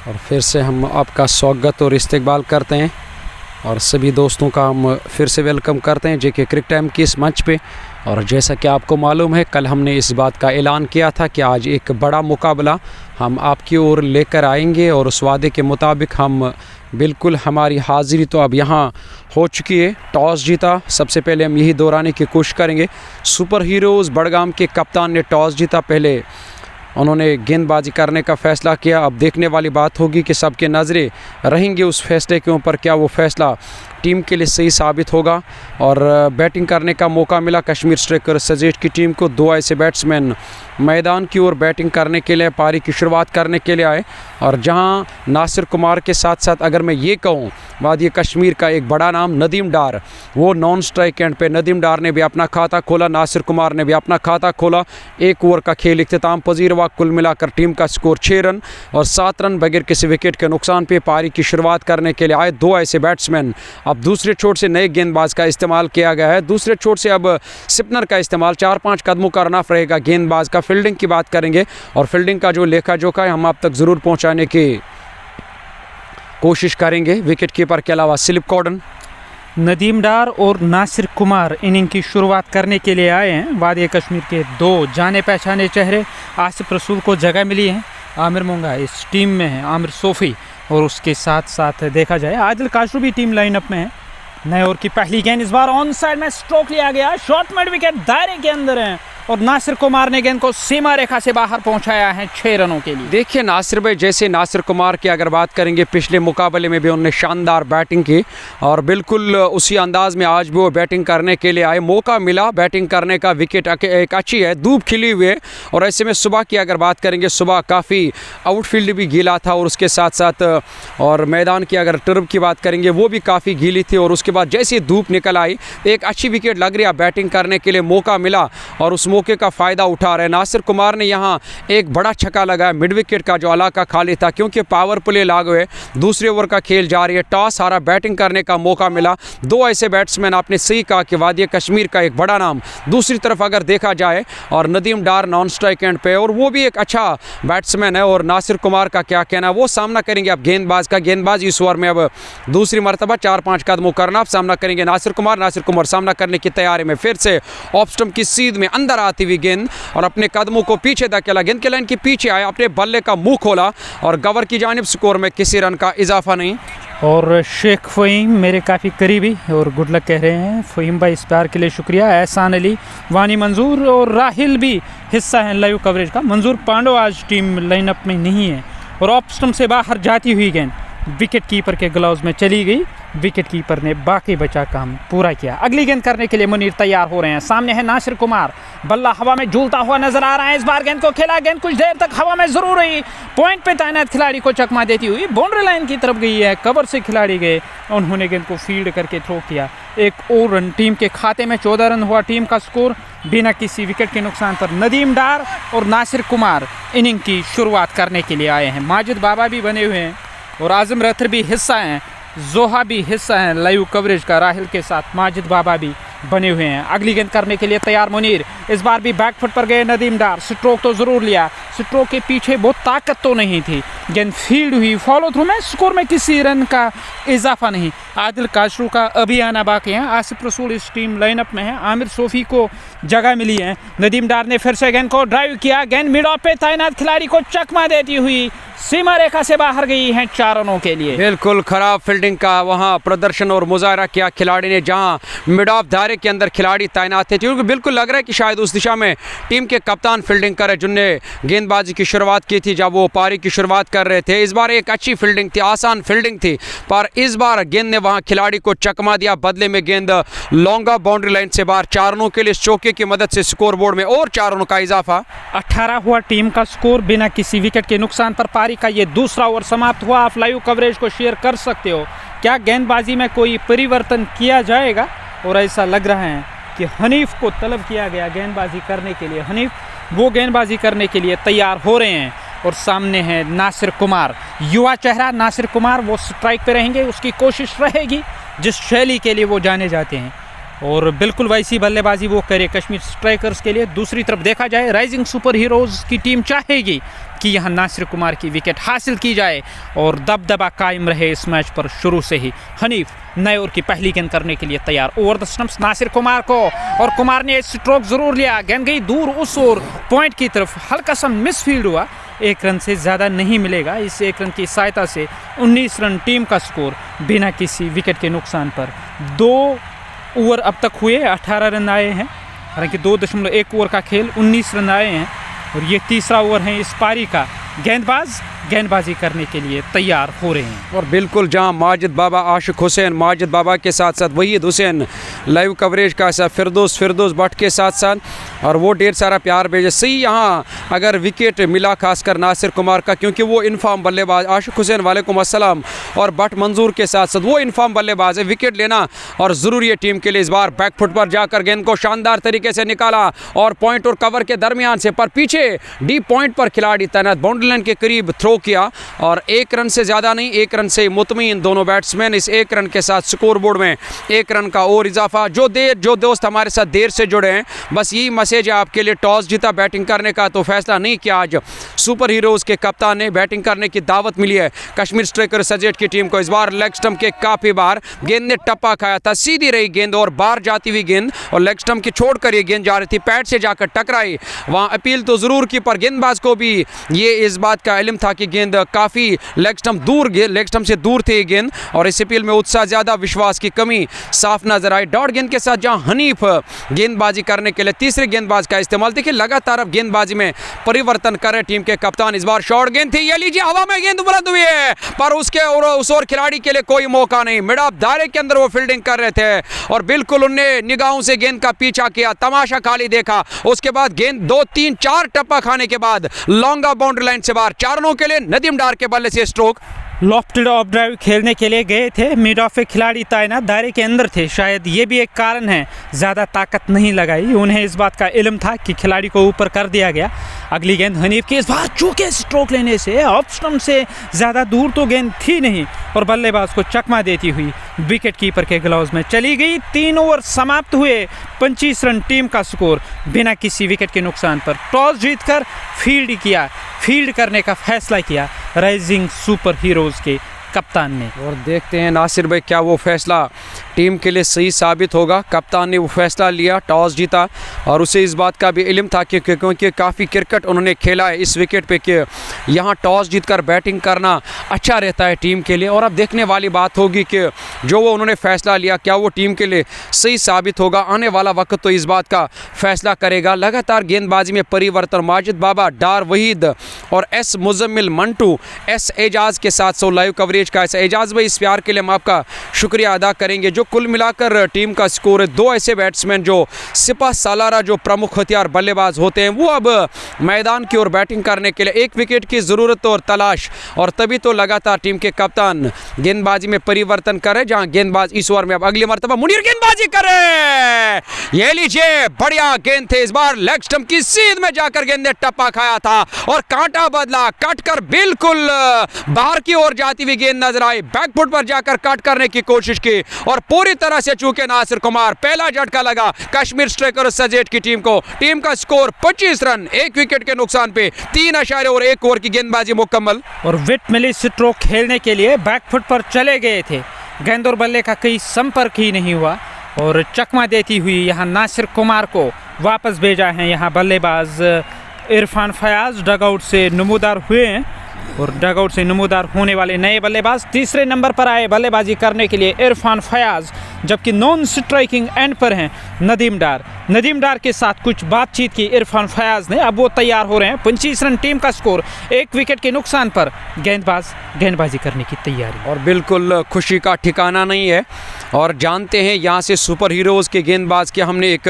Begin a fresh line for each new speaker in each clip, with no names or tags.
और फिर से हम आपका स्वागत और इस्तकबाल करते हैं और सभी दोस्तों का हम फिर से वेलकम करते हैं जेके क्रिक टाइम की इस मंच पे। और जैसा कि आपको मालूम है, कल हमने इस बात का ऐलान किया था कि आज एक बड़ा मुकाबला हम आपकी ओर लेकर आएंगे और उस वादे के मुताबिक हम बिल्कुल हमारी हाज़िरी तो अब यहाँ हो चुकी है। टॉस जीता, सबसे पहले हम यही दोहराने की कोशिश करेंगे। सुपर हीरोज़ बड़गाम के कप्तान ने टॉस जीता, पहले उन्होंने गेंदबाजी करने का फ़ैसला किया। अब देखने वाली बात होगी कि सबके नज़रें रहेंगे उस फैसले के ऊपर, क्या वो फ़ैसला टीम के लिए सही साबित होगा। और बैटिंग करने का मौका मिला कश्मीर स्ट्राइकर सजेट की टीम को। दो ऐसे बैट्समैन मैदान की ओर बैटिंग करने के लिए, पारी की शुरुआत करने के लिए आए। और जहां नासिर कुमार के साथ साथ अगर मैं ये कहूं, वादी कश्मीर का एक बड़ा नाम नदीम डार, वो नॉन स्ट्राइक एंड पे नदीम डार ने भी अपना खाता खोला, नासिर कुमार ने भी अपना खाता खोला। एक ओवर का खेल इख्तिताम पजीर हुआ। कुल मिलाकर टीम का स्कोर 6 रन और 7 रन बगैर किसी विकेट के नुकसान पे पारी की शुरुआत करने के लिए आए। दो ऐसे बैट्समैन, अब दूसरे छोर से नए गेंदबाज का इस्तेमाल किया गया है। दूसरे छोर से अब स्पिनर का इस्तेमाल, 4-5 कदमों का रनअफ रहेगा गेंदबाज का। फील्डिंग की बात करेंगे और फील्डिंग का जो लेखा जोखा है हम आप तक ज़रूर पहुंचाने की कोशिश करेंगे। विकेट कीपर के अलावा स्लिप कॉर्डन,
नदीम डार और नासिर कुमार इनिंग की शुरुआत करने के लिए आए हैं। वादी कश्मीर के दो जाने पहचाने चेहरे। आसिफ रसूल को जगह मिली है, आमिर मूंगा इस टीम में है, आमिर सोफ़ी, और उसके साथ साथ देखा जाए आदिल काशरू भी टीम लाइनअप में है। नए ओवर की पहली गेंद, इस बार ऑन साइड में स्ट्रोक लिया गया, शॉर्ट मिड विकेट दायरे के अंदर है और नासिर कुमार ने गेंद को सीमा रेखा से बाहर पहुंचाया है 6 रनों के लिए।
देखिए नासिर भाई, जैसे नासिर कुमार की अगर बात करेंगे, पिछले मुकाबले में भी उन्होंने शानदार बैटिंग की और बिल्कुल उसी अंदाज में आज भी वो बैटिंग करने के लिए आए। मौका मिला बैटिंग करने का, विकेट एक अच्छी है, धूप खिली हुई है। और ऐसे में सुबह की अगर बात करेंगे, सुबह काफ़ी आउटफील्ड भी गीला था और उसके साथ साथ और मैदान की अगर टर्फ की बात करेंगे वो भी काफ़ी गीली थी। और उसके बाद जैसे धूप निकल आई, एक अच्छी विकेट लग रही है, बैटिंग करने के लिए मौका मिला और उस मौके का फ़ायदा उठा रहे नासिर कुमार ने। यहाँ एक बड़ा छक्का लगाया, मिड विकेट का जो इलाका खाली था, क्योंकि पावर प्ले लागू है। दूसरे ओवर का खेल जारी है, टॉस हारा, बैटिंग करने का मौका मिला। दो ऐसे बैट्समैन, आपने सही कहा कि वादी कश्मीर का एक बड़ा नाम दूसरी तरफ अगर देखा जाए, और नदीम डार नॉन स्ट्राइक एंड पे, और वो भी एक अच्छा बैट्समैन है। और नासिर कुमार का क्या कहना, वो सामना करेंगे अब गेंदबाज का। गेंदबाज इस ओवर में अब दूसरी मरतबा 4-5 कदमों करना, अब सामना करेंगे नासिर कुमार। नासिर कुमार सामना करने की तैयारी में, फिर से ऑफ स्टंप की सीध में अंदर आती हुई गेंद और अपने कदमों को पीछे धकेला, गेंद के लाइन के पीछे आया, अपने बल्ले का मुंह खोला और गवर की जानिब स्कोर में किसी रन का इजाफा नहीं।
और शेख फ़हीम मेरे काफ़ी करीबी और गुड लक कह रहे हैं। फ़हीम भाई इस प्यार के लिए शुक्रिया। एहसान अली, वानी मंजूर और राहिल भी हिस्सा हैं लाइव कवरेज का। मंजूर पांडो आज टीम लाइनअप में नहीं है और ऑफ स्टंप से बाहर जाती हुई गेंद विकेट कीपर के ग्लव्स में चली गई। विकेट कीपर ने बाकी बचा काम पूरा किया। अगली गेंद करने के लिए मुनीर तैयार हो रहे हैं। सामने है नासिर कुमार, बल्ला हवा में झूलता हुआ नजर आ रहा है। इस बार गेंद को खेला, गेंद कुछ देर तक हवा में जरूर रही, पॉइंट पे तैनात खिलाड़ी को चकमा देती हुई बाउंड्री लाइन की तरफ गई है। कवर से खिलाड़ी गए, उन्होंने गेंद को फील्ड करके थ्रो किया। एक और रन टीम के खाते में, 14 रन हुआ टीम का स्कोर बिना किसी विकेट के नुकसान पर। नदीम डार और नासिर कुमार इनिंग की शुरुआत करने के लिए आए हैं। माजिद बाबा भी बने हुए हैं और आजम रथर भी हिस्सा हैं, जोहा भी हिस्सा है लाइव कवरेज का। राहिल के साथ माजिद बाबा भी बने हुए हैं। अगली गेंद करने के लिए तैयार मुनीर, इस बार भी बैकफुट पर गए नदीम डार। स्ट्रोक तो ज़रूर लिया, स्ट्रोक के पीछे बहुत ताकत तो नहीं थी, गेंद फील्ड हुई, फॉलो थ्रू में स्कोर में किसी रन का इजाफा नहीं। आदिल काशरू का अभी आना बाकी है। आसिफ रसूल इस टीम लाइनअप में है, आमिर सोफ़ी को जगह मिली है। नदीम डार ने फिर से गेंद को ड्राइव किया, गेंद मिड ऑफ पे तैनात खिलाड़ी को चकमा देती हुई सीमा रेखा से बाहर गई है 4 रनों के लिए।
बिल्कुल खराब फील्डिंग का वहां प्रदर्शन और मुजाहरा किया खिलाड़ी ने, जहां मिड ऑफ दायरे के अंदर खिलाड़ी तैनात थे, क्योंकि बिल्कुल लग रहा है कि शायद उस दिशा में टीम के कप्तान फील्डिंग करे, जिनने गेंदबाजी की शुरुआत की थी जब वो पारी की शुरुआत कर रहे थे। इस बार एक अच्छी फील्डिंग थी, आसान फील्डिंग थी, पर इस बार गेंद ने वहां खिलाड़ी को चकमा दिया। बदले में गेंद लॉन्गा बाउंड्री लाइन से बाहर। 4 रनों के लिए इस चौके की मदद से स्कोर बोर्ड में और 4 रनों का इजाफा।
18 हुआ टीम का स्कोर बिना किसी विकेट के नुकसान पर। पारी का ये दूसरा ओवर समाप्त हुआ। आप लाइव कवरेज को शेयर कर सकते हो। क्या गेंदबाजी में कोई परिवर्तन किया जाएगा? और ऐसा लग रहा है कि हनीफ को तलब किया गया गेंदबाजी करने के लिए। हनीफ वो गेंदबाजी करने के लिए तैयार हो रहे हैं और सामने है नासिर कुमार, युवा चेहरा नासिर कुमार। वो स्ट्राइक पे रहेंगे, उसकी कोशिश रहेगी जिस शैली के लिए वो जाने जाते हैं। और बिल्कुल वैसी बल्लेबाजी वो करे कश्मीर स्ट्राइकर्स के लिए। दूसरी तरफ देखा जाए राइजिंग सुपर हीरोज़ की टीम चाहेगी कि यहाँ नासिर कुमार की विकेट हासिल की जाए और दबदबा कायम रहे इस मैच पर। शुरू से ही हनीफ नए ओवर की पहली गेंद करने के लिए तैयार। Over the stumps Nasir Kumar को, और कुमार ने स्ट्रोक ज़रूर लिया। गेंद गई दूर उस ओर पॉइंट की तरफ, हल्का सा मिसफील्ड हुआ। 1 रन से ज़्यादा नहीं मिलेगा। इस 1 रन की सहायता से 19 रन टीम का स्कोर बिना किसी विकेट के नुकसान पर। 2 ओवर अब तक हुए, 18 रन आए हैं। हालांकि 2.1 ओवर का खेल, 19 रन आए हैं और ये तीसरा ओवर है इस पारी का। गेंदबाजी करने के लिए तैयार हो रहे हैं।
और बिल्कुल जहां माजिद बाबा, आशिक हुसैन, माजिद बाबा के साथ साथ वहीद हुसैन लाइव कवरेज का साथ फिरदौस भट्ट के साथ साथ, और वो ढेर सारा प्यार भेजे। सही यहाँ अगर विकेट मिला खासकर नासिर कुमार का, क्योंकि वो इनफॉर्म बल्लेबाज, आशिक हुसैन वालेकुम अस्सलाम, और भट्ट मंजूर के साथ साथ वो इनफॉर्म बल्लेबाज है। विकेट लेना और ज़रूरी है टीम के लिए। इस बार बैक फुट पर जाकर गेंद को शानदार तरीके से निकाला और पॉइंट और कवर के दरमियान से, पर पीछे डीप पॉइंट पर खिलाड़ी तैनात, बाउंड्री लाइन के करीब थ्रो किया और 1 रन से ज़्यादा नहीं, 1 रन से मुतमईन दोनों बैट्समैन। इस 1 रन के साथ स्कोर बोर्ड में 1 रन का और इजाफा। जो दोस्त हमारे साथ देर से जुड़े हैं, बस यही मैसेज है आपके लिए। टॉस जीता बैटिंग करने का, तो फैसला नहीं किया आज सुपर हीरोज़ के कप्तान ने। बैटिंग करने की दावत मिली है कश्मीर स्ट्राइकर सजेट की टीम को। इस बार लेग स्टंप के काफ़ी बार गेंद ने टप्पा खाया था, सीधी रही गेंद और बाहर जाती हुई गेंद, और लेग स्टंप की छोड़कर ये गेंद जा रही थी, पैड से जाकर टकराई। वहाँ अपील तो ज़रूर की, पर गेंदबाज को भी ये इस बात का इल्म था कि गेंद काफ़ी लेग स्टंप से दूर थी गेंद, और इस अपील में उत्साह ज़्यादा, विश्वास की कमी साफ नजर आई। डॉट गेंद के साथ जहां हनीफ गेंदबाजी करने के लिए तीसरे गेंदबाज का इस्तेमाल। देखिए लगातार अब गेंदबाजी में परिवर्तन कर रहे टीम के कप्तान। इस बार शॉर्ट गेंद थी, ये लीजिए हवा में गेंद बुलंद हुई है, पर उस और खिलाड़ी के लिए कोई मौका नहीं। मिड ऑफ दायरे के अंदर वो फील्डिंग कर रहे थे और बिल्कुल उनने निगाहों से गेंद का पीछा किया, तमाशा खाली देखा। उसके बाद गेंद 2, 3, 4 टप्पा खाने के बाद लॉन्ग ऑफ बाउंड्री लाइन से बाहर। 4 रनों के लिए नदीम डार के बल्ले से स्ट्रोक।
लॉफ्टेड ऑफ ड्राइव खेलने के लिए गए थे, मिड ऑफ के खिलाड़ी तैनात दायरे के अंदर थे, शायद ये भी एक कारण है। ज़्यादा ताकत नहीं लगाई, उन्हें इस बात का इल्म था कि खिलाड़ी को ऊपर कर दिया गया। अगली गेंद हनीफ की, इस बार चूके स्ट्रोक लेने से ऑफ स्टंप से ज़्यादा दूर तो गेंद थी नहीं और बल्लेबाज को चकमा देती हुई विकेट कीपर के ग्लव्स में चली गई। 3 ओवर समाप्त हुए, 25 रन टीम का स्कोर बिना किसी विकेट के नुकसान पर। टॉस जीतकर फील्ड करने का फैसला किया राइजिंग सुपर हीरोज़ के कप्तान ने।
और देखते हैं नासिर भाई क्या वो फैसला टीम के लिए सही साबित होगा। कप्तान ने वो फैसला लिया, टॉस जीता, और उसे इस बात का भी इल्म था कि क्योंकि काफ़ी क्रिकेट उन्होंने खेला है इस विकेट पे कि यहाँ टॉस जीतकर बैटिंग करना अच्छा रहता है टीम के लिए। और अब देखने वाली बात होगी कि जो वो उन्होंने फैसला लिया क्या वो टीम के लिए सही साबित होगा। आने वाला वक्त तो इस बात का फैसला करेगा। लगातार गेंदबाजी में परिवर्तन, माजिद बाबा, डार वहीद और एस मुजम्मिल मंटू, एस एजाज के साथ लाइव कवरेज का। ऐसा एजाज भाई, इस प्यार के लिए हम आपका शुक्रिया अदा करेंगे। जो कुल मिलाकर टीम का स्कोर है, 2 ऐसे बैट्समैन जो सिपा सालारा जो प्रमुख हथियार बल्लेबाज होते हैं, वो अब मैदान की ओर बैटिंग करने के लिए 1 विकेट की ज़रूरत और तलाश, और तभी तो लगातार टीम के कप्तान गेंदबाजी में परिवर्तन करे। जहां गेंदबाज इस ओवर में अब अगली मरतबा मुनीर गेंदबाजी करे, ये लीजिए बढ़िया गेंद थे। इस बार लेग स्टंप की सीध में जाकर गेंद ने टप्पा खाया था और कांटा बदला, कट कर बिल्कुल बाहर की ओर जाती हुई गेंद नजर आई। बैक फुट पर जाकर कट करने की कोशिश की और पूरी तरह से चूके नासिर कुमार। पहला झटका लगा कश्मीर स्ट्राइकर सजेट की टीम को। टीम का स्कोर 25 रन, 1 विकेट के नुकसान पे 3.1 ओवर की गेंदबाजी मुकम्मल।
और विट मिली स्ट्रोक खेलने के लिए बैक फुट पर चले गए थे। गेंद और बल्ले का कोई संपर्क ही नहीं हुआ और चकमा देती हुई यहाँ नासिर कुमार को वापस भेजा है। यहाँ बल्लेबाज इरफान फयाज डगआउट से नमूदार हुए हैं और डगआउट से नमूदार होने वाले नए बल्लेबाज तीसरे नंबर पर आए बल्लेबाजी करने के लिए इरफान फयाज, जबकि नॉन स्ट्राइकिंग एंड पर हैं नदीम डार के साथ कुछ बातचीत की इरफान फयाज ने। अब वो तैयार हो रहे हैं। 25 रन टीम का स्कोर, 1 विकेट के नुकसान पर गेंदबाजी करने की तैयारी।
और बिल्कुल खुशी का ठिकाना नहीं है और जानते हैं यहाँ से सुपर हीरोज़ के गेंदबाज के हमने एक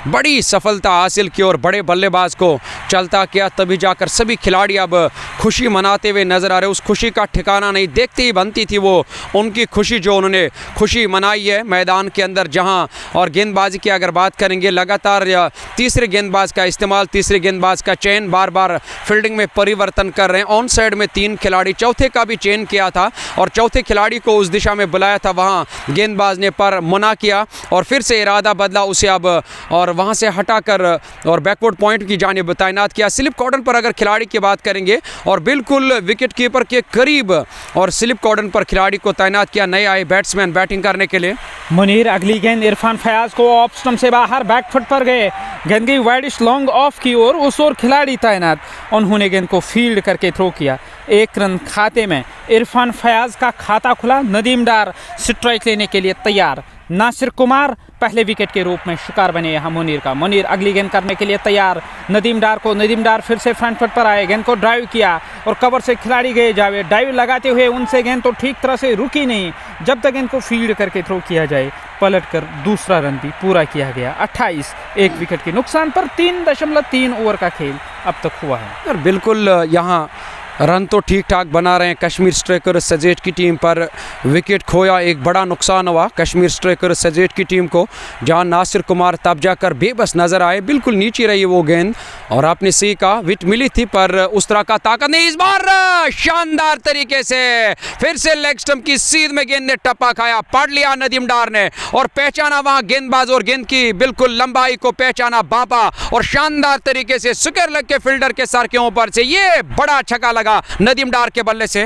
बड़ी सफलता हासिल की और बड़े बल्लेबाज को चलता किया, तभी जाकर सभी खिलाड़ी अब खुशी मनाते हुए नजर आ रहे। उस खुशी का ठिकाना नहीं, देखते ही बनती थी वो उनकी खुशी जो उन्होंने खुशी मनाई है मैदान के अंदर जहां और गेंदबाजी की अगर बात करेंगे लगातार तीसरे गेंदबाज का इस्तेमाल, तीसरे गेंदबाज का चयन, बार बार फील्डिंग में परिवर्तन कर रहे हैं। ऑन साइड में 3 खिलाड़ी, चौथे का भी चयन किया था और चौथे खिलाड़ी को उस दिशा में बुलाया था, वहां गेंदबाज ने पर मना किया और फिर से इरादा बदला उसे अब और वहां से हटाकर और बैकवर्ड पॉइंट की जानिब तैनात किया। स्लिप कॉर्डन पर अगर खिलाड़ी की बात करेंगे और बिल्कुल विकेट कीपर के करीब और स्लिप कॉर्डन पर खिलाड़ी को तैनात किया, नए आए बैट्समैन बैटिंग करने के लिए।
मुनीर अगली गेंद इरफान फयाज को ऑफ स्टंप से बाहर, बैकफुट पर गए, गेंद गई वाइडिश लॉन्ग ऑफ की ओर, उस ओर खिलाड़ी तैनात, उन्होंने गेंद को फील्ड करके थ्रो किया। 1 रन खाते में इरफान फयाज का खाता खुला। नदीम डार स्ट्राइक लेने के लिए तैयार। नासिर कुमार पहले विकेट के रूप में शिकार बने यहाँ मुनीर का। मुनीर अगली गेंद करने के लिए तैयार। नदीम डार फिर से फ्रंट फुट पर आए, गेंद को ड्राइव किया और कवर से खिलाड़ी गए जावे, ड्राइव लगाते हुए उनसे गेंद तो ठीक तरह से रुकी नहीं जब तक गेंद को फील्ड करके थ्रो किया जाए। पलटकर दूसरा रन भी पूरा किया गया। 28 1 विकेट के नुकसान पर 3.3 ओवर का खेल अब तक हुआ है।
और बिल्कुल यहाँ रन तो ठीक ठाक बना रहे हैं कश्मीर स्ट्राइकर्स सजेट की टीम, पर विकेट खोया, एक बड़ा नुकसान हुआ कश्मीर स्ट्राइकर्स सजेट की टीम को, जहां नासिर कुमार तब जाकर बेबस नजर आए। बिल्कुल नीचे रही वो गेंद और आपने सही कहा विट मिली थी पर उस तरह का ताकत नहीं। इस बार शानदार तरीके से फिर से लेग स्टंप की सीध में गेंद ने टप्पा खाया, पढ़ लिया नदीम डार ने और पहचाना वहां गेंदबाज और गेंद की बिल्कुल लंबाई को पहचाना, बापा और शानदार तरीके से स्क्वायर लेग के फील्डर के सर के ऊपर से ये बड़ा छक्का लगा नदीम डार के बल्ले से।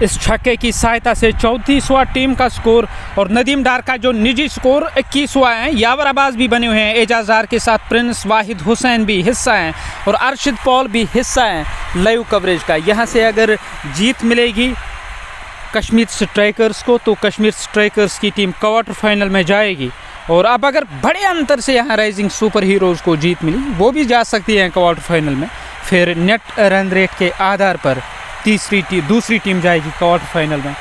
इस छक्के की सहायता से 34वां टीम का स्कोर और नदीम डार का जो निजी स्कोर 21वां है। यावर अब्बास भी बने हुए हैं, एजाज डार के साथ प्रिंस वाहिद हुसैन भी हिस्सा हैं और अरशद पॉल भी हिस्सा हैं लाइव कवरेज का। यहाँ से अगर जीत मिलेगी कश्मीर स्ट्राइकर्स को तो कश्मीर स्ट्राइकर्स की टीम क्वार्टर फाइनल में जाएगी और अब अगर बड़े अंतर से यहाँ राइजिंग सुपर हीरोज़ को जीत मिली वो भी जा सकती है क्वार्टर फाइनल में। फिर नेट रन रेट के आधार पर दूसरी टीम जाएगी क्वार्टर फाइनल में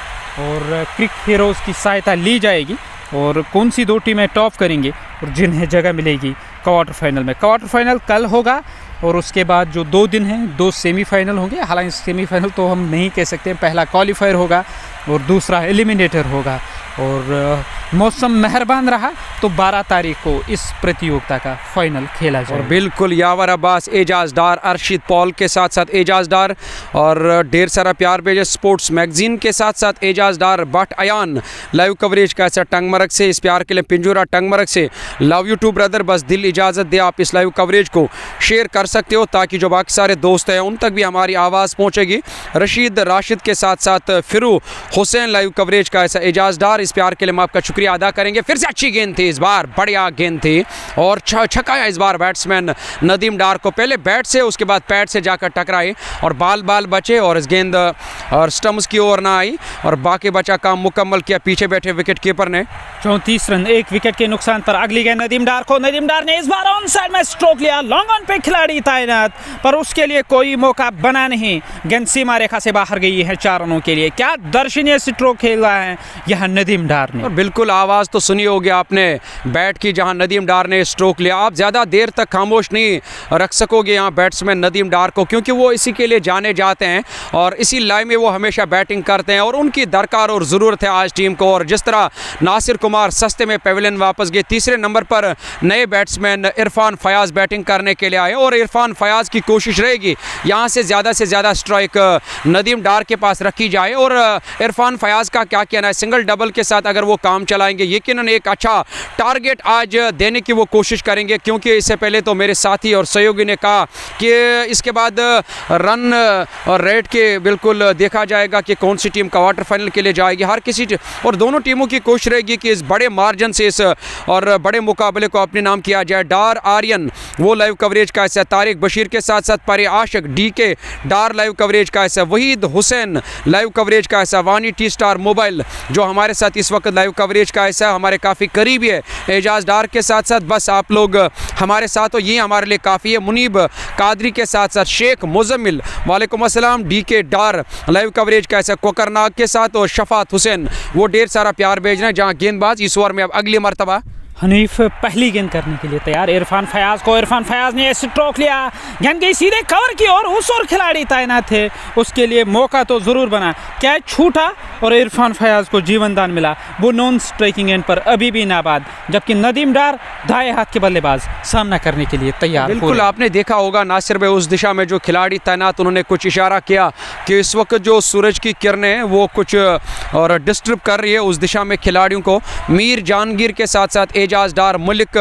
और क्रिक हीरोज़ की सहायता ली जाएगी और कौन सी 2 टीमें टॉप करेंगी और जिन्हें जगह मिलेगी क्वार्टर फाइनल में। क्वार्टर फाइनल कल होगा और उसके बाद जो 2 दिन हैं 2 सेमीफाइनल होंगे। हालांकि सेमीफाइनल तो हम नहीं कह सकते, पहला क्वालिफायर होगा और दूसरा एलिमिनेटर होगा और मौसम मेहरबान रहा तो 12 तारीख को इस प्रतियोगिता का फाइनल खेला जाए।
और बिल्कुल यावर अब्बास, एजाज डार, अरशद पॉल के साथ साथ एजाज डार और ढेर सारा प्यार भेजे स्पोर्ट्स मैगजीन के साथ साथ एजाज डार, बट अयान लाइव कवरेज का ऐसा टंगमरग से, इस प्यार के लिए पिंजूरा टंगमरग से लव यू टू ब्रदर। बस दिल इजाज़त दे आप इस लाइव कवरेज को शेयर कर सकते हो ताकि जो बाकी सारे दोस्त हैं उन तक भी हमारी आवाज़ पहुँचेगी। रशीद राशिद के साथ साथ फिरू हुसैन लाइव कवरेज का ऐसा एजाज डार, इस प्यार के लिए हम आपका शुक्रिया अदा करेंगे। फिर से अच्छी गेंद थी इस बार, बढ़िया गेंद थी और छकाया इस बार बैट्समैन नदीम डार को, पहले बैट से उसके बाद पैड से जाकर टकराए और बाल बचे और इस गेंद और स्टम्प्स की ओर ना आई और बाकी बचा काम मुकम्मल किया पीछे बैठे विकेट कीपर ने।
34 रन 1 विकेट के नुकसान पर अगली गेंद नदीम डार को। नदीम डार ने इस बार ऑन साइड में स्ट्रोक लिया, लॉन्ग ऑन पे खिलाड़ी तैनात पर उसके लिए कोई मौका बना नहीं। गेंद सीमा रेखा से बाहर गई है 4 रनों के लिए। क्या दर्शनीय स्ट्रोक खेला है यहाँ नदीम डार ने।
और बिल्कुल आवाज़ तो सुनी होगी आपने बैट की, जहां नदीम डार ने स्ट्रोक लिया। आप ज़्यादा देर तक खामोश नहीं रख सकोगे यहाँ बैट्समैन नदीम डार को, क्योंकि वो इसी के लिए जाने जाते हैं और इसी लाइन में वो हमेशा बैटिंग करते हैं और उनकी दरकार और ज़रूरत है आज टीम को। और जिस तरह नासिर कुमार सस्ते में पेविलियन वापस गए, तीसरे नंबर पर नए बैट्समैन इरफान फयाज बैटिंग करने के लिए आए और इरफान फयाज की कोशिश रहेगी यहाँ से ज़्यादा स्ट्राइक नदीम डार के पास रखी जाए। और इरफान फयाज का क्या कहना है, सिंगल डबल के साथ अगर वो काम चलाएंगे यकीनन एक अच्छा टारगेट आज देने की वो कोशिश करेंगे, क्योंकि इससे पहले तो मेरे साथी और सहयोगी ने कहा कि इसके बाद रन और रेट के बिल्कुल देखा जाएगा कि कौन सी टीम क्वार्टर फाइनल के लिए जाएगी। हर किसी और दोनों टीमों की कोशिश रहेगी कि इस बड़े मार्जिन से इस और बड़े मुकाबले को अपने नाम किया जाए। डार आर्यन वो लाइव कवरेज का ऐसा, तारिक बशीर के साथ साथ परे आशिक DK डार लाइव कवरेज का ऐसा, वहीद हुसैन लाइव कवरेज का ऐसा, वानी टी स्टार मोबाइल जो हमारे साथ इस वक्त लाइव कवरेज का ऐसा हमारे काफ़ी करीबी है एजाज डार के साथ साथ। बस आप लोग हमारे साथ हो, ये हमारे लिए काफ़ी है। मुनीब कादरी के साथ साथ शेख मुजम्मिल वालेकुम अस्सलाम, DK डार लाइव कवरेज का ऐसा कोकरनाग के साथ और शफात हुसैन वो ढेर सारा प्यार भेज रहे हैं। जहाँ गेंदबाज इस ओवर में अब अगली मरतबा
हनीफ पहली गेंद करने के लिए तैयार, इरफान फयाज को, इरफान फयाज ने स्ट्रोक लिया, गेंद गई सीधे कवर की और खिलाड़ी तैनात थे, उसके लिए मौका तो ज़रूर बना, कैच छूटा और इरफान फयाज को जीवनदान मिला। वो नॉन स्ट्राइकिंग एंड पर अभी भी नाबाद, जबकि नदीम डार दाएं हाथ के बल्लेबाज सामना करने के लिए तैयार।
बिल्कुल, आपने देखा होगा नासिर भाई उस दिशा में जो खिलाड़ी तैनात, उन्होंने कुछ इशारा किया कि इस वक्त जो सूरज की किरणें वो कुछ और डिस्टर्ब कर रही है उस दिशा में खिलाड़ियों को। मीर जहांगीर के साथ साथ एजाज डार, मलिक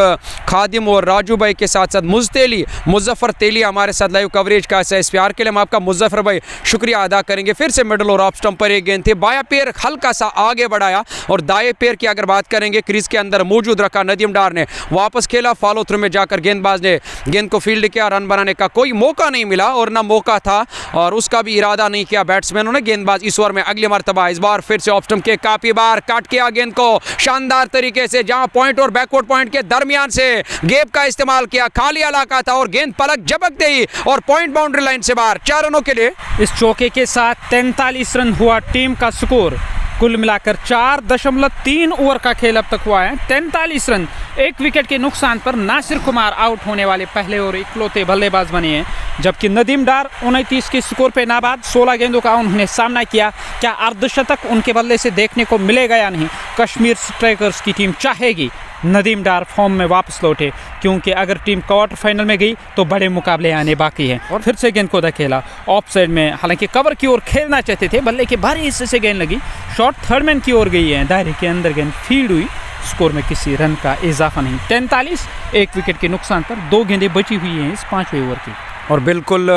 खादिम और राजू भाई के साथ साथ मुजफ्फर तेली हमारे साथ लाइव कवरेज का इस प्यार के लिए हम आपका मुजफ्फर भाई शुक्रिया अदा करेंगे। फिर से मिडल और ऑफ स्टंप पर एक गेंद थी, बाया पैर हल्का सा आगे बढ़ाया और दाएं पैर की अगर बात करेंगे क्रीज के अंदर मौजूद रखा, नदीम डार ने वापस खेला, फॉलो थ्रू में जाकर गेंदबाज ने गेंद को फील्ड किया, रन बनाने का कोई मौका नहीं मिला और ना मौका था और उसका भी इरादा नहीं किया बैट्समैनों ने। गेंदबाज इस ओवर में अगली मरतबा इस बार फिर से ऑफ स्टंप के काफी बार काट किया गेंद को शानदार तरीके से, जहां पॉइंट और बैकवर्ड पॉइंट के दरमियान से गैप का इस्तेमाल किया, खाली इलाका था और गेंद पलक झपक गई और पॉइंट बाउंड्री लाइन से बाहर 4 रनों के लिए।
इस चौके के साथ 43 रन हुआ टीम का स्कोर, कुल मिलाकर 4.3 ओवर का खेल अब तक हुआ है। 43 रन, 1 विकेट के नुकसान पर नासिर कुमार आउट होने वाले पहले और इकलौते बल्लेबाज बने हैं, जबकि नदीम डार 29 के स्कोर पे नाबाद, 16 गेंदों का उन्होंने सामना किया। क्या अर्धशतक उनके बल्ले से देखने को मिलेगा या नहीं? कश्मीर स्ट्राइकर्स की टीम चाहेगी नदीम डार फॉर्म में वापस लौटे, क्योंकि अगर टीम क्वार्टर फाइनल में गई तो बड़े मुकाबले आने बाकी हैं। और फिर से गेंद को खेला ऑफ साइड में, हालांकि कवर की ओर खेलना चाहते थे, बल्ले के भारी हिस्से से गेंद लगी, शॉट थर्ड मैन की ओर गई है, दायरे के अंदर गेंद फील्ड हुई, स्कोर में किसी रन का इजाफा नहीं। 43, 1 विकेट के नुकसान पर 2 गेंदें बची हुई हैं इस 5वें ओवर की।
और बिल्कुल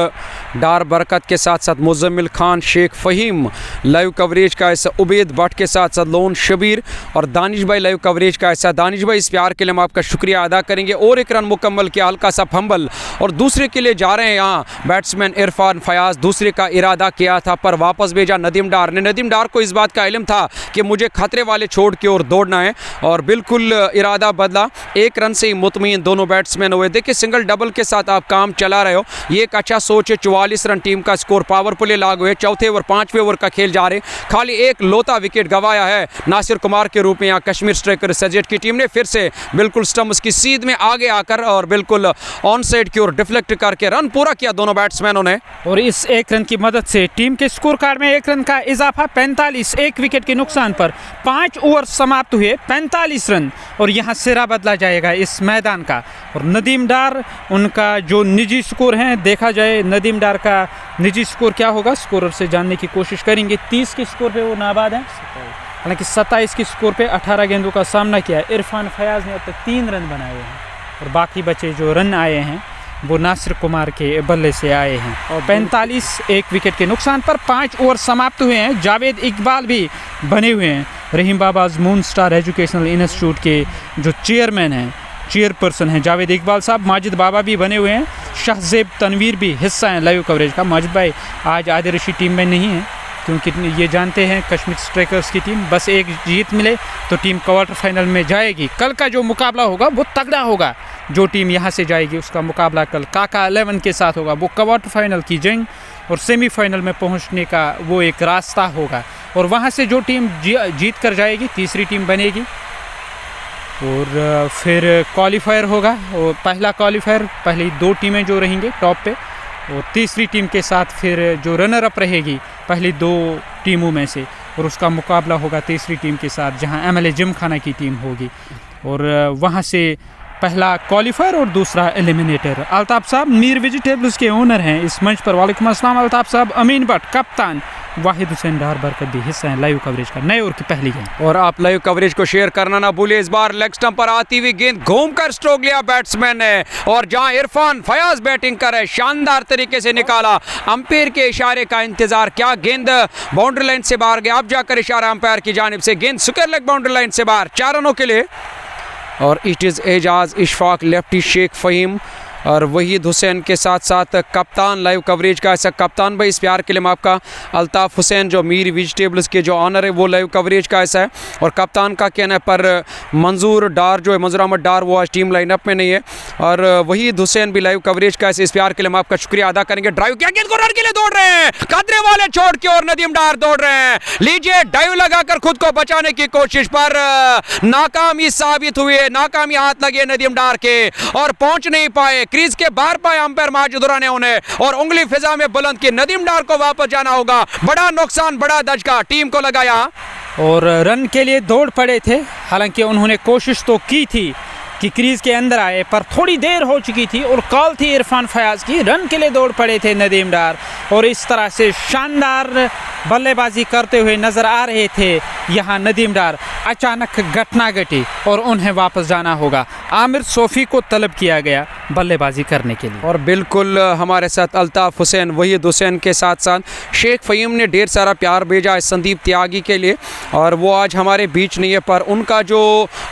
डार बरकत के साथ साथ मुजम्मिल खान, शेख फ़हीम लाइव कवरेज का ऐसा, उबैद भट्ट के साथ साथ लोन शबीर और दानिश भाई लाइव कवरेज का ऐसा। दानिश भाई इस प्यार के लिए हम आपका शुक्रिया अदा करेंगे। और एक रन मुकम्मल किया, हल्का सा फंबल और दूसरे के लिए जा रहे हैं यहाँ बैट्समैन इरफान फयाज, दूसरे का इरादा किया था पर वापस भेजा नदीम डार ने। नदीम डार को इस बात का इल्म था कि मुझे खतरे वाले छोड़ की ओर दौड़ना है और बिल्कुल इरादा बदला, 1 रन से ही मुतमईन दोनों बैट्समैन हुए। देखिए सिंगल डबल के साथ आप काम चला रहे हो, ये एक अच्छा सोच है। 44 रन टीम का स्कोर, पावर प्ले लागू है, चौथे ओवर 5वें ओवर का खेल जा रहे, खाली एक लोता विकेट गंवाया है नासिर कुमार के रूप में यहाँ कश्मीर स्ट्राइकर सजेट की टीम ने। फिर से बिल्कुल स्टम्प्स की सीध में आगे आकर और बिल्कुल ऑन साइड की ओर डिफ्लेक्ट करके रन पूरा किया दोनों बैट्समैनों ने।
और इस 1 रन की मदद से टीम के स्कोर कार्ड में 1 रन का इजाफा, 45, 1 विकेट के नुकसान पर 5 ओवर समाप्त हुए, 45 रन और यहाँ सिरा बदला जाएगा इस मैदान का। और नदीम डार, उनका जो निजी स्कोर है, देखा जाए नदीम डार का निजी स्कोर क्या होगा, स्कोरर से जानने की कोशिश करेंगे। 30 के स्कोर पे वो नाबाद हैं, हालांकि 27 के स्कोर पे 18 गेंदों का सामना किया है। इरफान फयाज ने अब तक 3 रन बनाए हैं और बाकी बचे जो रन आए हैं वो नासिर कुमार के बल्ले से आए हैं। और 45, 1 विकेट के नुकसान पर 5 ओवर समाप्त हुए हैं। जावेद इकबाल भी बने हुए हैं, रहीम बाबाज मून स्टार एजुकेशनल इंस्टीट्यूट के जो चेयरपर्सन हैं जावेद इकबाल साहब। माजिद बाबा भी बने हुए हैं, शाहजेब तनवीर भी हिस्सा हैं लाइव कवरेज का। माजिद भाई आज आदिल रशीद टीम में नहीं है, क्योंकि ये जानते हैं कश्मीर स्ट्राइकर्स की टीम बस एक जीत मिले तो टीम क्वार्टर फाइनल में जाएगी। कल का जो मुकाबला होगा वो तगड़ा होगा, जो टीम यहाँ से जाएगी उसका मुकाबला कल काका 11 के साथ होगा। वो क्वार्टर फाइनल की जंग और सेमीफाइनल में पहुँचने का वो एक रास्ता होगा और वहाँ से जो टीम जीत कर जाएगी तीसरी टीम बनेगी और फिर क्वालिफायर होगा। और पहला क्वालिफायर, पहली 2 टीमें जो रहेंगे टॉप पे और तीसरी टीम के साथ फिर जो रनर अप रहेगी पहली 2 टीमों में से, और उसका मुकाबला होगा तीसरी टीम के साथ जहां MLA जिमखाना की टीम होगी और वहां से पहला क्वालिफायर और दूसरा एलिमिनेटर। अल्ताफ साहब मीर वेजिटेबल्स के ओनर हैं इस मंच पर। वालेकुम अस्सलाम अल्ताफ साहब। अमीन भट्ट कप्तान, वाहिद हुसैन डार बरकत भी हिस्सा है लाइव कवरेज का नए ओवर की पहली गेंद।
और आप लाइव कवरेज को शेयर करना ना भूलिए। इस बार लेग स्टंप पर आती हुई गेंद घूमकर स्ट्रोक लिया बैट्समैन ने और जहां इरफान फयाज बैटिंग कर रहे शानदार तरीके से निकाला। अंपायर के इशारे का इंतजार, क्या गेंद बाउंड्री लाइन से बाहर गया, अब जाकर इशारा अंपायर की जानिब से, गेंद स्क्वायर लेग बाउंड्री लाइन से बाहर, 4 रनों के लिए। और it is Ejaz Ishfaq lefty Sheikh Faheem और वहीद हुसैन के साथ साथ कप्तान लाइव कवरेज का ऐसा कप्तान भाई इस प्यार के लिए मैं आपका अल्ताफ़ हुसैन जो मीर वेजिटेबल्स के जो ऑनर है वो लाइव कवरेज का ऐसा है। और कप्तान का कहना है पर मंजूर डार जो है मंजूर अहमद डार वो आज टीम लाइनअप में नहीं है। और वहीद हुसैन भी लाइव कवरेज का ऐसे इस प्यार के लिए मैं आपका शुक्रिया अदा करेंगे। ड्राइव किया, गेंद को रन के लिए दौड़ रहे हैं, खतरे वाले छोड़ के और नदीम डार दौड़ रहे हैं। लीजिए डाइव लगाकर खुद को बचाने की कोशिश पर नाकामी साबित हुई है, नाकामी हाथ लगे नदीम डार के और पहुंच नहीं पाए, क्रीज के बाहर पाए अंपायर माजिदुरा ने उन्हें और उंगली फिजा में बुलंद की। नदीम डार को वापस जाना होगा, बड़ा नुकसान बड़ा दचका टीम को लगाया।
और रन के लिए दौड़ पड़े थे, हालांकि उन्होंने कोशिश तो की थी कि क्रीज के अंदर आए पर थोड़ी देर हो चुकी थी और कॉल थी इरफान फयाज की। रन के लिए दौड़ पड़े थे नदीम डार और इस तरह से शानदार बल्लेबाजी करते हुए नजर आ रहे थे यहाँ नदीम डार। अचानक घटना घटी और उन्हें वापस जाना होगा। आमिर सोफी को तलब किया गया बल्लेबाजी करने के लिए।
और बिल्कुल हमारे साथ अल्ताफ़ हुसैन वहीद हुसैन के साथ साथ शेख फ़हीम ने ढेर सारा प्यार भेजा है संदीप त्यागी के लिए और वो आज हमारे बीच नहीं है पर उनका जो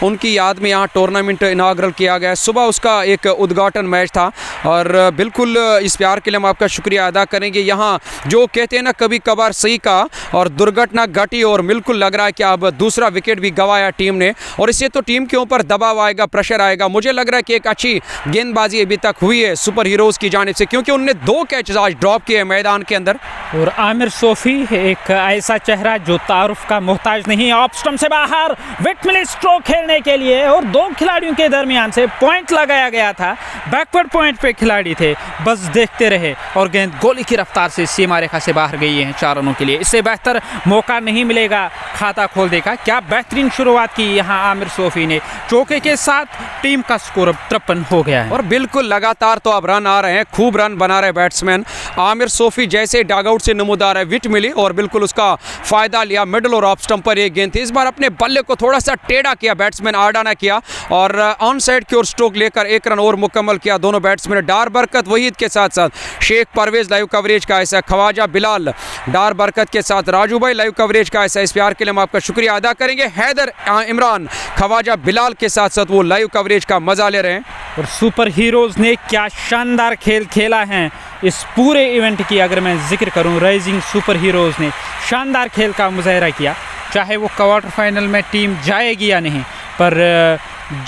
उनकी याद में यहाँ टूर्नामेंट इनाग्रल किया गया। सुबह उसका एक उद्घाटन मैच था और बिल्कुल इस प्यार के लिए हम आपका शुक्रिया अदा करेंगे। यहाँ जो कहते हैं ना कभी कभार सही का और दुर्घटना घटी और बिल्कुल लग रहा है कि अब दूसरा विकेट भी गंवाया टीम ने और इससे तो टीम के ऊपर दबाव आएगा, प्रेशर आएगा। मुझे लग रहा है कि एक अच्छी गेंदबाजी अभी तक हुई है सुपर हीरोज़ की जानिब से क्योंकि उन्होंने 2 कैचेस आज ड्रॉप किए मैदान के अंदर।
और आमिर सोफी एक ऐसा चेहरा जो तारुफ का मोहताज नहीं, ऑफ स्टंप से बाहर विट मिले स्ट्रोक खेलने के लिए और 2 खिलाड़ियों के दरमियान से पॉइंट लगाया गया था। बैकवर्ड पॉइंट पे खिलाड़ी थे, बस देखते रहे और गेंद गोली की रफ्तार से सीमा रेखा से बाहर गई है 4 रनों के लिए। इससे बेहतर मौका नहीं मिलेगा खाता खोल देगा। क्या बेहतरीन शुरुआत की यहाँ आमिर सोफी ने, चौके के साथ टीम का स्कोर अब 53 हो गया है।
और बिल्कुल लगातार तो अब रन आ रहे हैं, खूब रन बना रहे बैट्समैन। आमिर सोफी जैसे डगआउट से नमूदार है, विट मिली और बिल्कुल उसका फ़ायदा लिया। मिडल और ऑफ स्टंप पर एक गेंद थी, इस बार अपने बल्ले को थोड़ा सा टेढ़ा किया बैट्समैन, आडाना किया और ऑन साइड की ओर स्ट्रोक लेकर 1 रन और मुकम्मल किया दोनों बैट्समैन। डार बरकत वहीद के साथ साथ शेख परवेज लाइव कवरेज का ऐसा, ख्वाजा बिलाल डार बरकत के साथ राजू भाई लाइव कवरेज का ऐसा। इस प्यार के लिए हम आपका शुक्रिया अदा करेंगे। हैदर इमरान ख्वाजा बिलाल के साथ साथ वो लाइव कवरेज का मजा ले रहे हैं।
और सुपर हीरोज़ ने क्या शानदार खेल खेला है इस पूरे इवेंट की। अगर मैं जिक्र करूं, राइजिंग सुपर हीरोज़ ने शानदार खेल का मुजाहरा किया। चाहे वो क्वार्टर फाइनल में टीम जाएगी या नहीं, पर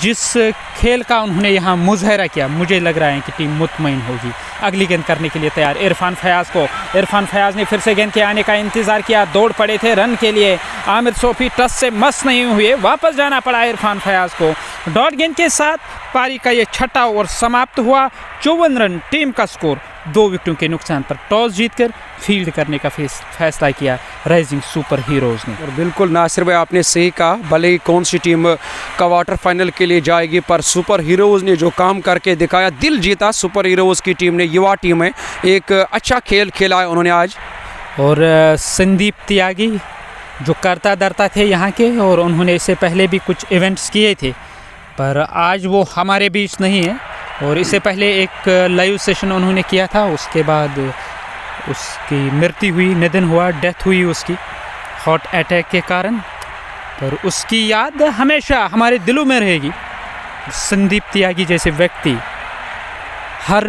जिस खेल का उन्होंने यहाँ मुजाहरा किया, मुझे लग रहा है कि टीम मुतमईन होगी। अगली गेंद करने के लिए तैयार इरफान फयाज ने फिर से गेंद के आने का इंतज़ार किया, दौड़ पड़े थे रन के लिए। आमिर सोफी टस से मस नहीं हुए, वापस जाना पड़ा इरफान फयाज को। डॉट गेंद के साथ पारी का ये 6ठा ओवर समाप्त हुआ। 54 रन टीम का स्कोर। 2 विकेटों के नुकसान पर टॉस जीतकर फील्ड करने का फैसला किया राइजिंग सुपर हीरोज़ ने।
और बिल्कुल नासिर भाई आपने सही कहा, भले ही कौन सी टीम क्वार्टर फाइनल के लिए जाएगी पर सुपर हीरोज़ ने जो काम करके दिखाया, दिल जीता सुपर हीरोज़ की टीम ने। युवा टीम है, एक अच्छा खेल खेला है उन्होंने आज।
और संदीप त्यागी जो करता धरता थे यहाँ के और उन्होंने इससे पहले भी कुछ इवेंट्स किए थे पर आज वो हमारे बीच नहीं है। और इससे पहले एक लाइव सेशन उन्होंने किया था, उसके बाद उसकी मृत्यु हुई, निधन हुआ, डेथ हुई उसकी हार्ट अटैक के कारण। पर उसकी याद हमेशा हमारे दिलों में रहेगी। संदीप त्यागी जैसे व्यक्ति हर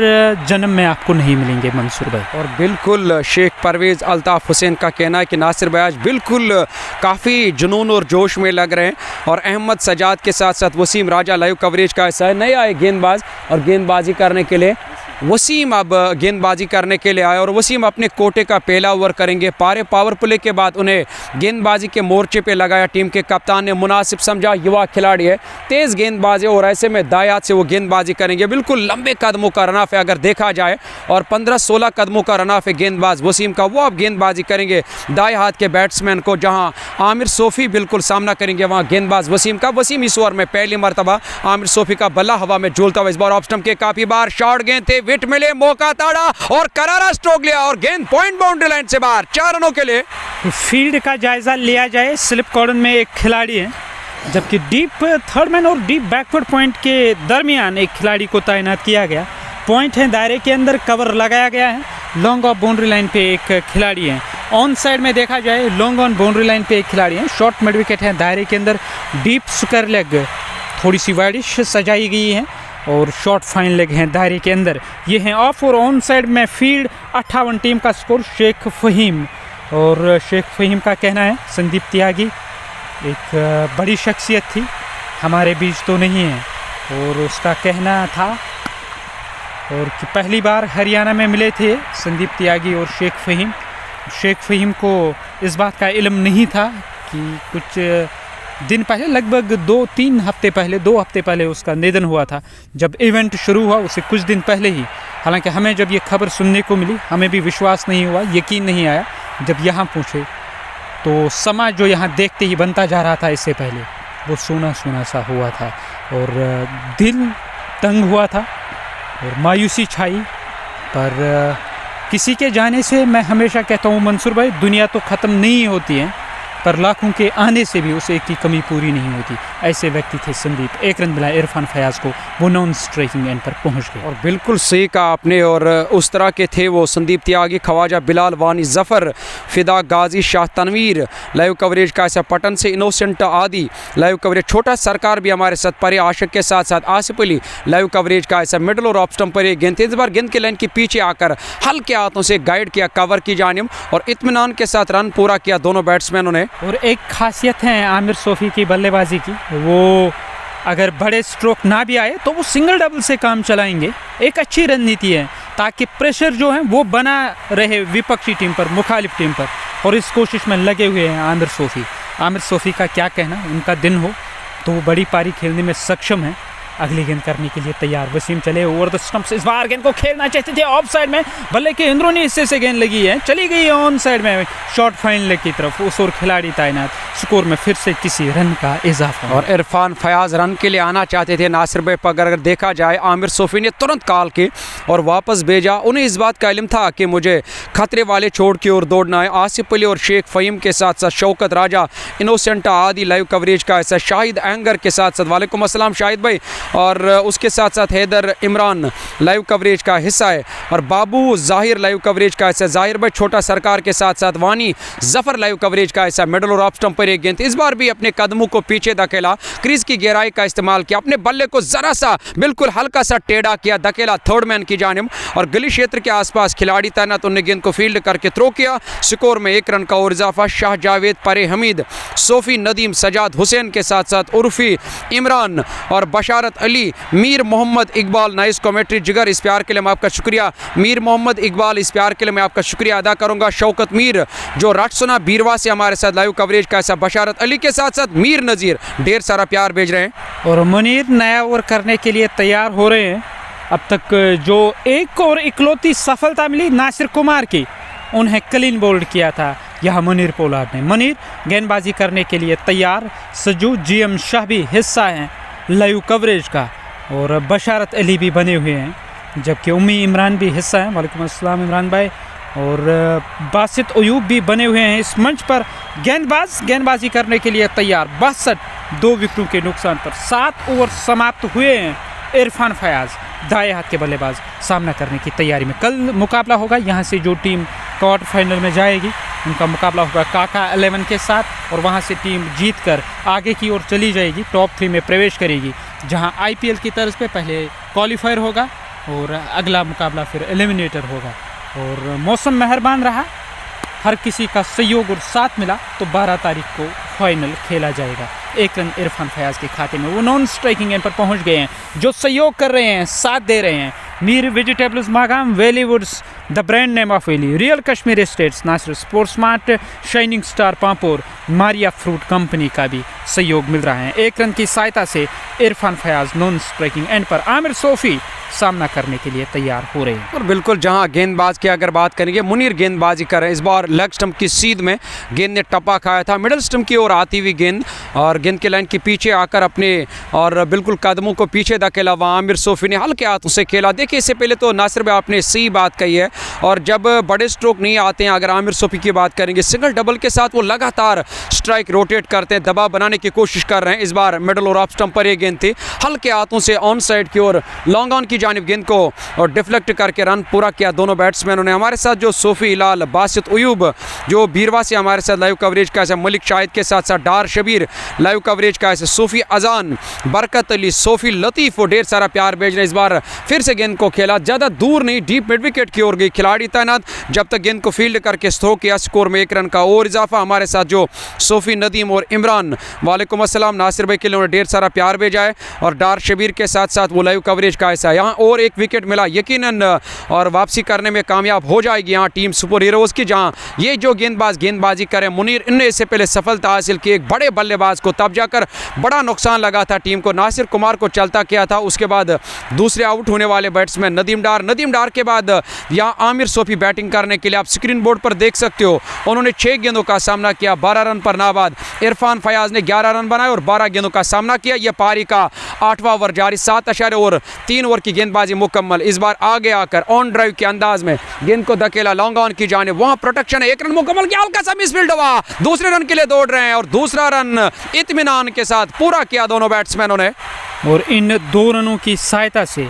जन्म में आपको नहीं मिलेंगे मंसूर भाई।
और बिल्कुल शेख परवेज़ अल्ताफ़ हुसैन का कहना है कि नासिर भाई आज बिल्कुल काफ़ी जुनून और जोश में लग रहे हैं। और अहमद सजाद के साथ साथ वसीम राजा लाइव कवरेज का ऐसा है, नए आए गेंदबाज और गेंदबाजी करने के लिए। वसीम अब गेंदबाजी करने के लिए आए और वसीम अपने कोटे का पहला ओवर करेंगे। पावर प्ले के बाद उन्हें गेंदबाजी के मोर्चे पे लगाया, टीम के कप्तान ने मुनासिब समझा। युवा खिलाड़ी है, तेज़ गेंदबाज है और ऐसे में दाएं हाथ से वो गेंदबाजी करेंगे। बिल्कुल लंबे कदमों का रन ऑफ है अगर देखा जाए और 15-16 कदमों का रन ऑफ है गेंदबाज वसीम का। वो अब गेंदबाजी करेंगे दाएं हाथ के बैट्समैन को, जहाँ आमिर सोफी बिल्कुल सामना करेंगे वहाँ गेंदबाज वसीम का। वसीम इस ओवर में पहली मरतबा आमिर सोफी का बल्ला हवा में झूलता हुआ। इस बार ऑफ स्टंप के काफ़ी बार शॉर्ट गेंद थे, विट मिले, मौका ताड़ा और करारा स्ट्रोक लिया और गेंद पॉइंट बाउंड्री लाइन से बाहर 4 रनों के लिए।
फील्ड का जायजा लिया जाए, स्लिप कॉर्नर में एक खिलाड़ी है, जबकि डीप थर्ड मैन और डीप बैकवर्ड पॉइंट के दरमियान एक खिलाड़ी को तैनात किया गया। पॉइंट है, दायरे के अंदर कवर लगाया गया है। लॉन्ग ऑफ बाउंड्री लाइन पे एक खिलाड़ी है। ऑन साइड में देखा जाए लॉन्ग ऑन बाउंड्री लाइन पे एक खिलाड़ी है। शॉर्ट मिड विकेट है, दायरे के अंदर डीप स्क्वायर लेग थोड़ी सी वाइडिश सजाई गई है और शॉट फाइन लेग हैं दायरे के अंदर, ये हैं ऑफ और ऑन साइड में फील्ड। 58 टीम का स्कोर शेख फ़हीम। और शेख फ़हीम का कहना है संदीप त्यागी एक बड़ी शख्सियत थी, हमारे बीच तो नहीं है। और उसका कहना था और कि पहली बार हरियाणा में मिले थे संदीप त्यागी और शेख फ़हीम। शेख फ़हीम को इस बात का इल्म नहीं था कि कुछ दिन पहले, लगभग 2 हफ्ते पहले उसका निधन हुआ था। जब इवेंट शुरू हुआ उससे कुछ दिन पहले ही, हालांकि हमें जब ये खबर सुनने को मिली हमें भी विश्वास नहीं हुआ, यकीन नहीं आया। जब यहाँ पहुँचे तो समाज जो यहाँ देखते ही बनता जा रहा था इससे पहले, वो सूना सूना सा हुआ था और दिल तंग हुआ था और मायूसी छाई। पर किसी के जाने से मैं हमेशा कहता हूँ मंसूर भाई, दुनिया तो ख़त्म नहीं होती है, पर लाखों के आने से भी उसे एक की कमी पूरी नहीं होती। ऐसे व्यक्ति थे संदीप। 1 रन मिला इरफान फयाज को, वो नॉन स्ट्राइकिंग एंड पर पहुंच गए।
और बिल्कुल सही कहा आपने। और उस तरह के थे वो संदीप त्यागी, ख्वाजा बिलाल, वानी जफ़र, फिदा गाजी, शाह तनवीर। लाइव कवरेज का ऐसा पटन से इनोसेंट आदि लाइव कवरेज, छोटा सरकार भी हमारे साथ परे आशिक के साथ साथ आसिफ अली। लाइव कवरेज का ऐसा मिडल और ऑफ स्टंप पर एक गेंद, इस बार गेंद के लाइन के पीछे आकर हल्के हाथों से गाइड किया कवर की जानिब और इत्मीनान के साथ रन पूरा किया दोनों बैट्समैनों ने।
और एक खासियत है आमिर सोफ़ी की बल्लेबाजी की, वो अगर बड़े स्ट्रोक ना भी आए तो वो सिंगल डबल से काम चलाएंगे। एक अच्छी रणनीति है ताकि प्रेशर जो है वो बना रहे विपक्षी टीम पर, मुखालिफ टीम पर, और इस कोशिश में लगे हुए हैं आमिर सोफ़ी। आमिर सोफ़ी का क्या कहना, उनका दिन हो तो वो बड़ी पारी खेलने में सक्षम है। अगली गेंद करने के लिए तैयार, वसीम चले ओवर द स्टंप्स। इस बार गेंद को खेलना चाहते थे ऑफ साइड में, बल्ले के अंदरूनी हिस्से से गेंद लगी है, चली गई है ऑन साइड में, शॉट फाइन लेग की तरफ। उस और खिलाड़ी तैनात, स्कोर में फिर से किसी रन का इजाफा।
और इरफान फयाज रन के लिए आना चाहते थे नासिर भाई, पर अगर देखा जाए आमिर सोफ़ी ने तुरंत कॉल के और वापस भेजा। उन्हें इस बात का इल्म था कि मुझे खतरे वाले छोड़ की ओर दौड़ना है। आसिफ अली और शेख फ़हीम के साथ साथ शौकत राजा, इनोसेंट आदि लाइव कवरेज का ऐसा शाहिद एंगर के साथ साथ, वालेकुम अस्सलाम शाहिद भाई, और उसके साथ साथ हैदर इमरान लाइव कवरेज का हिस्सा है। और बाबू जाहिर लाइव कवरेज का ऐसा, जाहिर भाई छोटा सरकार के साथ साथ वानी जफ़र लाइव कवरेज का ऐसा मिडल और ऑफ स्टंप पर एक गेंद, इस बार भी अपने कदमों को पीछे धकेला, क्रीज की गहराई का इस्तेमाल किया, अपने बल्ले को ज़रा सा बिल्कुल हल्का सा टेढ़ा किया, धकेला थर्ड मैन की जानिब और गली क्षेत्र के आसपास खिलाड़ी तैनात, उन्हें गेंद को फील्ड करके थ्रो किया। स्कोर में 1 रन का और इजाफा। शाह जावेद, परे हमीद, सोफ़ी, नदीम, सजाद हुसैन के साथ साथ उर्फ़ी, इमरान और बशारत अली, मीर मोहम्मद इकबाल। नाइस कमेंट्री जिगर, इस प्यार के लिए मैं आपका शुक्रिया मीर मोहम्मद इकबाल, इस प्यार के लिए मैं आपका शुक्रिया अदा करूंगा। शौकत मीर जो राटसुना बीरवा से हमारे साथ लाइव कवरेज का ऐसा, बशारत अली के साथ साथ मीर नज़ीर, ढेर सारा प्यार भेज रहे हैं।
और मुनीर नया ओवर करने के लिए तैयार हो रहे हैं। अब तक जो एक और इकलौती सफलता मिली नासिर कुमार की, उन्हें क्लीन बोल्ड किया था यह मुनीर पोलार्ड ने। मुनीर गेंदबाजी करने के लिए तैयार। सजू, GM शाह भी हिस्सा हैं लाइव कवरेज का और बशारत अली भी बने हुए हैं, जबकि उम्मी इमरान भी हिस्सा हैं। वालेकुम अस्सलाम इमरान भाई। और बासित अयूब भी बने हुए हैं इस मंच पर। गेंदबाजी करने के लिए तैयार। 62 2 विकेटों के नुकसान पर 7 ओवर समाप्त हुए हैं। इरफान फयाज दाएं हाथ के बल्लेबाज सामना करने की तैयारी में। कल मुकाबला होगा, यहाँ से जो टीम क्वार्टर फाइनल में जाएगी उनका मुकाबला होगा काका 11 के साथ, और वहाँ से टीम जीतकर आगे की ओर चली जाएगी, टॉप 3 में प्रवेश करेगी, जहाँ IPL की तर्ज पे पहले क्वालिफायर होगा और अगला मुकाबला फिर एलिमिनेटर होगा। और मौसम मेहरबान रहा, हर किसी का सहयोग और साथ मिला तो 12 तारीख को फाइनल खेला जाएगा। 1 रन इरफान फयाज के खाते में, वो नॉन स्ट्राइकिंग एंड पर पहुंच गए हैं, जो सहयोग कर रहे हैं, साथ दे रहे हैं। Mir vegetables Magam, Valleywoods the brand name of valley, real Kashmir estates, Nasir sports smart, shining star Pampore, Maria fruit company का भी सहयोग मिल रहा है। 1 रन की सहायता से Irfan Fayaz non striking end पर। आमिर सोफ़ी सामना करने के लिए तैयार हो रहे हैं।
और बिल्कुल जहां गेंदबाज की अगर बात करेंगे, मुनीर गेंदबाजी कर रहे हैं। इस बार लेग स्टंप की सीध में गेंद ने टप्पा खाया था, मिडल स्टंप की ओर आती हुई गेंद, और गेंद के लाइन के पीछे आकर अपने और बिल्कुल कदमों को पीछे धकेला। वहाँ आमिर सोफ़ी ने हल्के हाथों से खेला। देखिए, इससे पहले तो नासिर भाई आपने सही बात कही है और जब बड़े स्ट्रोक नहीं आते हैं, अगर आमिर सोफी की बात करेंगे, सिंगल डबल के साथ वो लगातार स्ट्राइक रोटेट करते हैं, दबाव बनाने की कोशिश कर रहे हैं। इस बार मिडल और ऑफ स्टंप पर ये गेंद थी, हल्के हाथों से ऑन साइड की ओर लॉन्ग ऑन की जानिब गेंद को और डिफ्लेक्ट करके रन पूरा किया दोनों बैट्समैनों ने। हमारे साथ जो सोफ़ी हिलाल, बासित अयूब जो बीरवा से हमारे साथ लाइव कवरेज का है, मलिक शाहिद के साथ साथ डार शबीर लाइव कवरेज का है, सोफ़ी अजान, बरकत अली, सोफ़ी लतीफ़, वो ढेर सारा प्यार भेज रहे हैं। इस बार फिर से गेंद को खेला, ज़्यादा दूर नहीं, डीप मिड विकेट की ओर गई, खिलाड़ी तैनात, जब तक गेंद को फील्ड करके थ्रो किया, स्कोर में 1 रन का और इजाफा। हमारे साथ जो सोफ़ी, नदीम और इमरान, वालेकुम अस्सलाम, नासिर भाई के लिए उन्होंने ढेर सारा प्यार भेजा है, और डार शबीर के साथ साथ वो लाइव कवरेज का ऐसा यहाँ और 1 विकेट मिला यकीनन, और वापसी करने में कामयाब हो जाएगी यहाँ टीम सुपर हीरोज़ की, जहाँ ये जो गेंदबाजी करें। मुनीर इनने इससे पहले सफलता हासिल की एक बड़े बल्लेबाज को, तब जाकर बड़ा नुकसान लगा था टीम को, नासिर कुमार को चलता किया था, उसके बाद दूसरे आउट होने वाले बैट्समैन नदीम डार के बाद यहाँ आमिर सोफी बैटिंग करने के लिए, आप स्क्रीन बोर्ड पर देख सकते हो, उन्होंने 6 गेंदों का सामना किया, 12 रन पर नाबाद। इरफान फयाज ने 11 रन बनाए और 12 गेंदों का सामना किया। यह पारी का 8वां ओवर जारी, 7.3 ओवर की गेंदबाजी मुकम्मल। इस बार आगे आकर ऑन ड्राइव के अंदाज में गेंद को धकेला लॉन्ग ऑन की जाने, वहां प्रोटेक्शन है, 1 रन मुकम्मल किया, हल्का सा मिसफील्ड हुआ, दूसरे रन के लिए दौड़ रहे हैं और दूसरा रन इत्मीनान के साथ पूरा किया दोनों बैट्समैनों ने।
और इन 2 रनों की सहायता से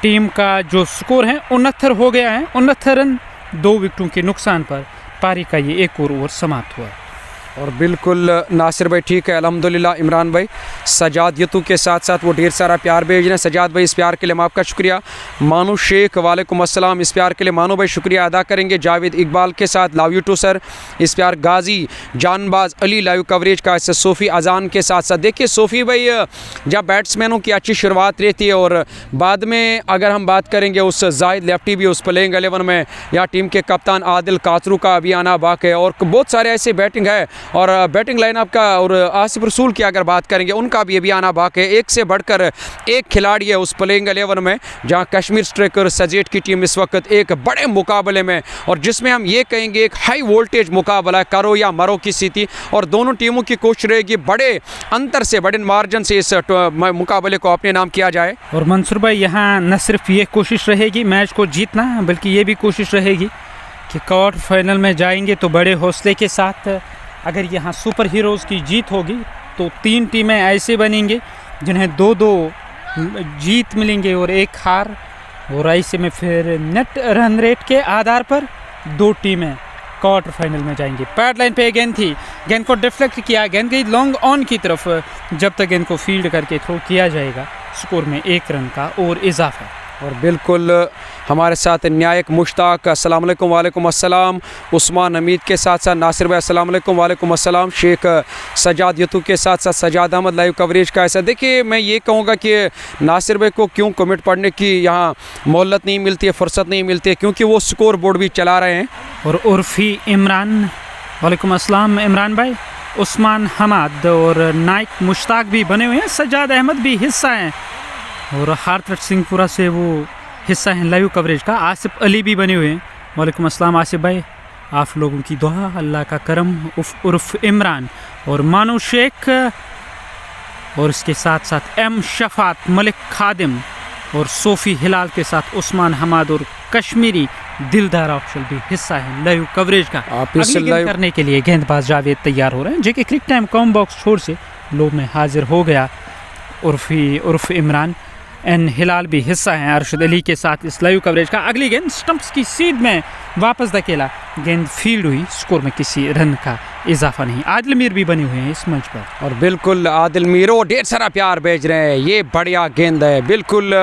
टीम का जो स्कोर है 69 हो गया है। 69 रन 2 विकेटों के नुकसान पर पारी का ये 1 और ओवर समाप्त हुआ।
और बिल्कुल नासिर भाई ठीक है, अल्हम्दुलिल्लाह। इमरान भाई सजाद यतू के साथ साथ वो ढेर सारा प्यार भेज रहे हैं। सजाद भाई इस प्यार के लिए हम आपका शुक्रिया। मानू शेख, वालेकुम अस्सलाम, इस प्यार के लिए मानू भाई शुक्रिया अदा करेंगे। जावेद इकबाल के साथ लव यू टू सर, इस प्यार। गाजी जानबाज अली लाइव कवरेज का, इससे सोफ़ी अजान के साथ साथ। देखिए सोफ़ी भाई, जब बैट्समैनों की अच्छी शुरुआत रहती है और बाद में अगर हम बात करेंगे उस जाहिद लेफ्टी भी उस प्लेइंग 11 में, या टीम के कप्तान आदिल कातरू का अभी आना बाकी है, और बहुत सारे ऐसे बैटिंग है, और बैटिंग लाइनअप का, और आसिफ रसूल की अगर बात करेंगे उनका भी अभी आना बाकी है। एक से बढ़कर एक खिलाड़ी है उस प्लेइंग 11 में, जहां कश्मीर स्ट्राइकर सजेट की टीम इस वक्त एक बड़े मुकाबले में, और जिसमें हम ये कहेंगे एक हाई वोल्टेज मुकाबला है, करो या मरो की स्थिति, और दोनों टीमों की कोशिश रहेगी बड़े अंतर से, बड़े मार्जिन से इस मुकाबले को अपने नाम किया जाए।
और मंसूर भाई, यहाँ न सिर्फ ये कोशिश रहेगी मैच को जीतना, बल्कि ये भी कोशिश रहेगी कि क्वार्टर फाइनल में जाएंगे तो बड़े हौसले के साथ। अगर यहाँ सुपर हीरोज़ की जीत होगी तो 3 टीमें ऐसे बनेंगे जिन्हें 2-2 जीत मिलेंगे और 1 हार, और ऐसे में फिर नेट रन रेट के आधार पर 2 टीमें क्वार्टर फाइनल में जाएंगी। पैड लाइन पे गेंद थी, गेंद को डिफ्लेक्ट किया, गेंद गई लॉन्ग ऑन की तरफ, जब तक गेंद को फील्ड करके थ्रो किया जाएगा, स्कोर में 1 रन का और इजाफा।
और बिल्कुल हमारे साथ न्यायक मुश्ताक, अस्सलाम वालेकुम, वालेकुम अस्सलाम, उस्मान हमीद के साथ साथ नासिर भाई, अस्सलाम वालेकुम, वालेकुम अस्सलाम, शेख सजाद यतू के साथ साथ सजाद अहमद लाइव कवरेज का ऐसा। देखिए मैं ये कहूँगा कि नासिर भाई को क्यों कमेंट पढ़ने की यहाँ मोहलत नहीं मिलती है, फुर्सत नहीं मिलती है, क्योंकि वो स्कोर बोर्ड भी चला रहे हैं।
और उर्फ़ी इमरान, वालेकुम अस्सलाम इमरान भाई, उस्मान हमाद और नायक मुश्ताक भी बने हुए हैं, सजाद अहमद भी हिस्सा हैं, और हारथट सिंहपुरा से वो हिस्सा हैं लाइव कवरेज का। आसिफ अली भी बने हुए हैं, वालेकुम अस्सलाम आसिफ भाई, आप लोगों की दुआ, अल्लाह का करम। उर्फ इमरान और मानू शेख, और इसके साथ साथ एम शफात, मलिक खादिम और सोफ़ी हिलाल के साथ उस्मान हमाद और कश्मीरी दिलदार अफजल भी हिस्सा है लाइव कवरेज का। अगली गेंद करने के लिए गेंदबाज जावेद तैयार हो रहे हैं, जो कि क्रिक टाइम कॉम बॉक्स छोड़ से लो में हाजिर हो गया। उर्फ इमरान, एन हिलाल भी हिस्सा हैं अरशद अली के साथ इस लाइव कवरेज का। अगली गेंद स्टंप्स की सीध में वापस धकेला, गेंद फील्ड हुई, स्कोर में किसी रन का इजाफा नहीं। आदिल मीर भी बने हुए हैं इस मंच पर,
और बिल्कुल आदिल मीर ढेर सारा प्यार भेज रहे हैं, ये बढ़िया गेंद है बिल्कुल,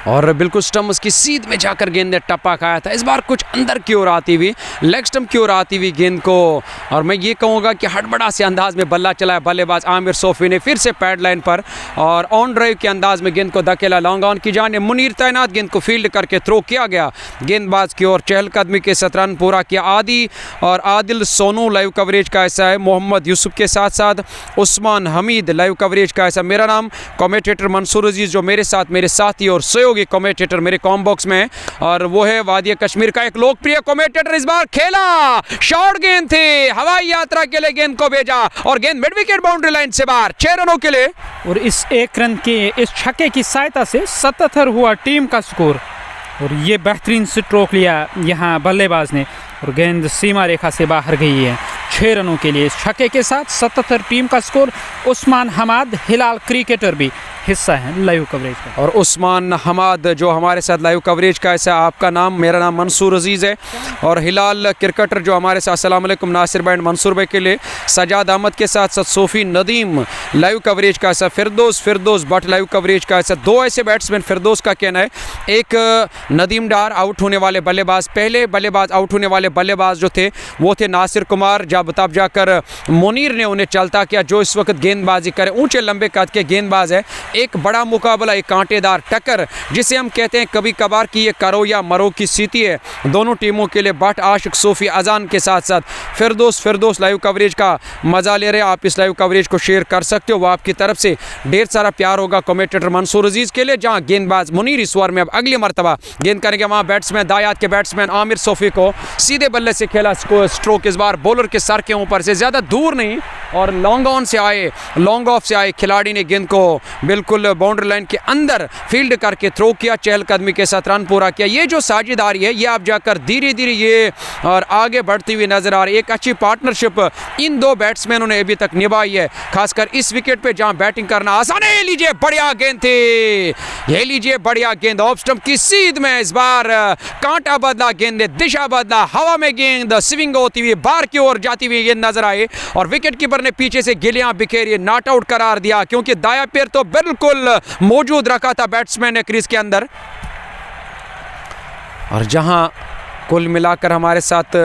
और बिल्कुल स्टम्प्स की सीध में जाकर गेंद ने टप्पा खाया था। इस बार कुछ अंदर की ओर आती हुई, लेग स्टम्प की ओर आती हुई गेंद को, और मैं ये कहूँगा कि हड़बड़ा से अंदाज में बल्ला चलाया बल्लेबाज आमिर सोफी ने, फिर से पैड लाइन पर और ऑन ड्राइव के अंदाज में गेंद को धकेला लॉन्ग ऑन की जाने। मुनीर तैनात, गेंद को फील्ड करके थ्रो किया गया गेंदबाज की ओर, चहलकदमी के 17 रन पूरा किया। आदि और आदिल सोनू लाइव कवरेज का ऐसा है, मोहम्मद यूसुफ के साथ साथ उस्मान हमीद लाइव कवरेज का ऐसा। मेरा नाम कमेंटेटर मंसूर अजीज़, जो मेरे साथ मेरे साथी और सहयोगी कमेंटेटर मेरे कॉम बॉक्स में, और वो है वादी कश्मीर का एक लोकप्रिय कमेंटेटर। इस बार खेला, शॉर्ट गेंद थी, हवाई यात्रा के लिए गेंद को भेजा और गेंद मिड विकेट बाउंड्री लाइन से बाहर, 6 रनों के लिए।
और इस 1 रन के इस छक्के की सहायता से 77 हुआ टीम का स्कोर। और ये बेहतरीन स्ट्रोक लिया यहाँ बल्लेबाज ने और गेंद सीमा रेखा से बाहर गई है 6 रनों के लिए। छक्के के साथ 77 टीम का स्कोर। उस्मान हमाद हिलाल क्रिकेटर भी हिस्सा है लाइव कवरेज का।
और उस्मान हमाद जो हमारे साथ लाइव कवरेज का ऐसा आपका नाम, मेरा नाम मंसूर अजीज़ है। और हिलाल क्रिकेटर जो हमारे साथ, अस्सलाम वालेकुम नासिर भाई मंसूर भाई के लिए, सजाद अहमद के साथ साथ सोफ़ी नदीम लाइव कवरेज का ऐसा, फिरदौस भट्ट लाइव कवरेज का ऐसा। 2 ऐसे बैट्समैन फिरदौस का कहना है, एक नदीम डार आउट होने वाले बल्लेबाज, पहले बल्लेबाज आउट होने वाले बल्लेबाज जो थे वो थे नासिर कुमार, जब तब जाकर मुनीर ने उन्हें चलता किया, जो इस वक्त गेंदबाजी करे, ऊंचे लंबे कद के गेंदबाज है। एक बड़ा मुकाबला, एक कांटेदार टक्कर जिसे हम कहते हैं कभी कभार की ये करो या मरो की स्थिति है दोनों टीमों के लिए। भट्ट आशिक सोफ़ी अजान के साथ साथ फिरदौस लाइव कवरेज का मज़ा ले रहे हैं। आप इस लाइव कवरेज को शेयर कर सकते हो, वो आपकी तरफ से ढेर सारा प्यार होगा कमेंटेटर मंसूर अजीज़ के लिए। जहाँ गेंदबाज मुनीर इस ओवर में अब अगली मरतबा गेंद करेंगे, वहाँ बैट्समैन दायात के बैट्समैन आमिर सोफ़ी को सीधे बल्ले से खेला स्ट्रोक, इस बार बॉलर के सर के ऊपर से, ज़्यादा दूर नहीं और लॉन्ग ऑफ से आए खिलाड़ी ने गेंद को बिल्कुल बाउंड्री लाइन के अंदर फील्ड करके थ्रो किया, चहलकदमी के साथ रन पूरा किया। ये जो साझेदारी है ये आप जाकर धीरे धीरे ये और आगे बढ़ती हुई नजर आ रही है। एक अच्छी पार्टनरशिप इन 2 बैट्समैनों ने अभी तक निभाई है, खासकर इस विकेट पे जहां बैटिंग करना आसान है। ये लीजिए बढ़िया गेंद थी, ये लीजिए बढ़िया गेंद ऑफ स्टंप की सीध में, इस बार कांटा बदला, गेंद ने दिशा बदला, हवा में गेंद स्विंग होती हुई बाहर की ओर जाती हुई गेंद नजर आई और विकेट कीपर ने पीछे से गिलियां बिखेरी, नॉट आउट करार दिया, क्योंकि दाया पैर तो बिल्कुल मौजूद रखा था बैट्समैन ने क्रीज के अंदर। और जहां कुल मिलाकर हमारे साथ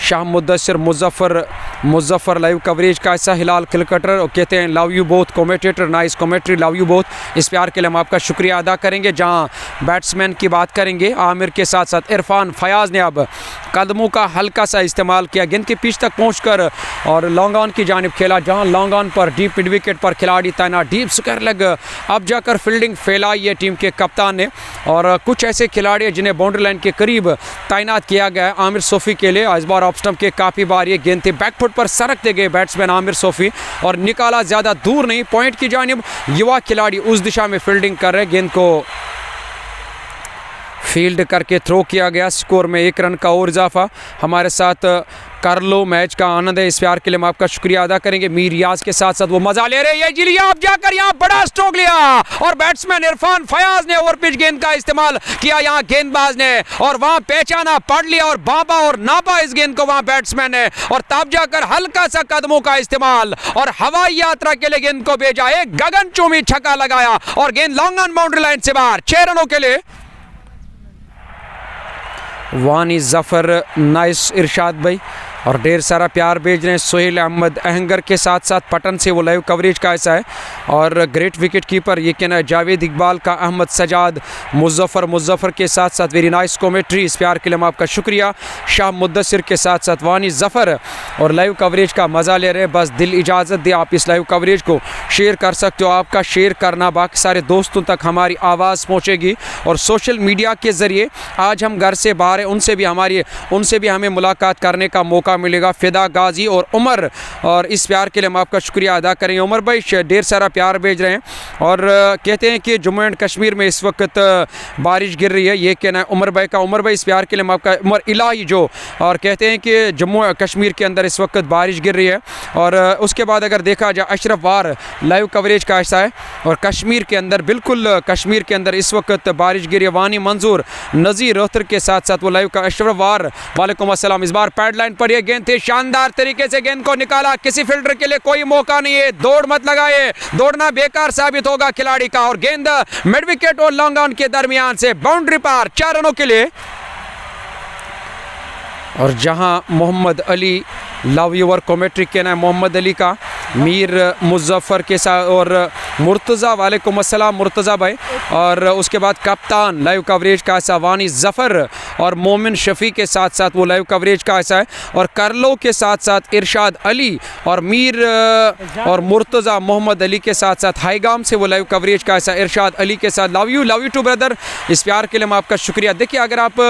शाह मुद्दसर मुजफ्फर लाइव कवरेज का ऐसा हिलाल क्रिकेटर कहते हैं love you both commentator, nice commentary, love you both, इस प्यार के लिए हम आपका शुक्रिया अदा करेंगे। जहां बैट्समैन की बात करेंगे, आमिर के साथ साथ इरफान फयाज ने अब कदमों का हल्का सा इस्तेमाल किया, गेंद के पिच तक पहुंचकर और लॉन्ग ऑन की जानिब खेला, जहां लॉन्ग ऑन पर डीप मिड विकेट पर खिलाड़ी तैनात, डीप स्क्वायर लेग अब जाकर फील्डिंग फैलाई है टीम के कप्तान ने। और कुछ ऐसे खिलाड़ी जिन्हें बाउंड्री लाइन के करीब तैनात किया गया है आमिर सोफ़ी के लिए। इस बार ऑफ स्टंप के काफ़ी बार ये गेंद थी, बैकफुट पर सरकते गए बैट्समैन आमिर सोफ़ी और निकाला, ज़्यादा दूर नहीं, पॉइंट की जानिब युवा खिलाड़ी उस दिशा में फील्डिंग कर रहे, गेंद को फील्ड करके थ्रो किया गया। स्कोर में 1 रन का और इजाफा। हमारे साथ कर लो, मैच का आनंद है, इस प्यार के लिए हम आपका शुक्रिया अदा करेंगे। मीर रियाज के साथ साथ वो मजा ले रहे हैं, जी लिया अब जाकर यहाँ बड़ा स्ट्रोक लिया और बैट्समैन इरफान फयाज ने ओवर पिच गेंद का इस्तेमाल किया यहाँ गेंदबाज ने और वहां पहचाना, पढ़ लिया और बाबा और नापा इस गेंद को वहां बैट्समैन ने और तब जाकर हल्का सा कदमों का इस्तेमाल और हवाई यात्रा के लिए गेंद को भेजा, एक गगनचुंबी छक्का लगाया और गेंद लॉन्ग ऑन बाउंड्री लाइन से बाहर, 6 रनों के लिए। वानी जफर, नाइस इरशाद भाई और ढेर सारा प्यार भेज रहे हैं। सोहेल अहमद अहंगर के साथ साथ पटन से वो लाइव कवरेज का ऐसा है और ग्रेट विकेट कीपर ये कहना है जावेद इकबाल का, अहमद सजाद, मुजफ्फर के साथ साथ वेरी नाइस कमेंट्री, इस प्यार के लिए हम आपका शुक्रिया। शाह मुद्दसर के साथ साथ वानी जफ़र और लाइव कवरेज का मज़ा ले रहे हैं। बस दिल इजाज़त दे, आप इस लाइव कवरेज को शेयर कर सकते हो, आपका शेयर करना बाकी सारे दोस्तों तक हमारी आवाज़ पहुँचेगी और सोशल मीडिया के ज़रिए आज हम घर से बाहर हैं, उनसे भी हमें मुलाकात करने का मौका मिलेगा। फिदा गाजी और उमर, और इस प्यार के लिए हम आपका शुक्रिया अदा करेंगे। उमर भाई ढेर सारा प्यार भेज रहे हैं और कहते हैं कि जम्मू एंड कश्मीर में इस वक्त बारिश गिर रही है, ये कहना है उमर भाई का। उमर भाई इस प्यार के लिए हम आपका, उमर इलाही जो, और कहते हैं कि जम्मू कश्मीर के अंदर इस वक्त बारिश गिर रही है। और उसके बाद अगर देखा जाए अशरफ वार लाइव कवरेज का ऐसा है और कश्मीर के अंदर, बिल्कुल कश्मीर के अंदर इस वक्त बारिश गिरी है। वानी मंजूर नज़ीर रोहतर के साथ साथ वो लाइव का अशरफ वार, वालेकुम अस्सलाम। इस बार पैड लाइन पर यह गेंद थी, शानदार तरीके से गेंद को निकाला, किसी फील्डर के लिए कोई मौका नहीं है, दौड़ मत लगाए, दौड़ना बेकार साबित होगा खिलाड़ी का। और गेंद मिड विकेट और लॉन्ग ऑन के दरमियान से बाउंड्री पार, 4 रनों के लिए। और जहां Mohammad Ali, love your commentary कहना है मोहम्मद अली का, मीर मुजफ्फर के साथ और मुर्तज़ा, वालेकुम अस्सलाम मुर्तज़ा भाई। और उसके बाद कप्तान लाइव कवरेज का ऐसा वानी जफ़र और मोमिन शफ़ी के साथ साथ वो लाइव कवरेज का ऐसा है और करलो के साथ साथ इरशाद अली और मीर और मुर्तज़ा मोहम्मद अली के साथ साथ हाईगाम से वो लाइव कवरेज का ऐसा इरशाद अली के साथ। लव यू टू ब्रदर, इस प्यार के लिए मैं आपका शुक्रिया। देखिए अगर आप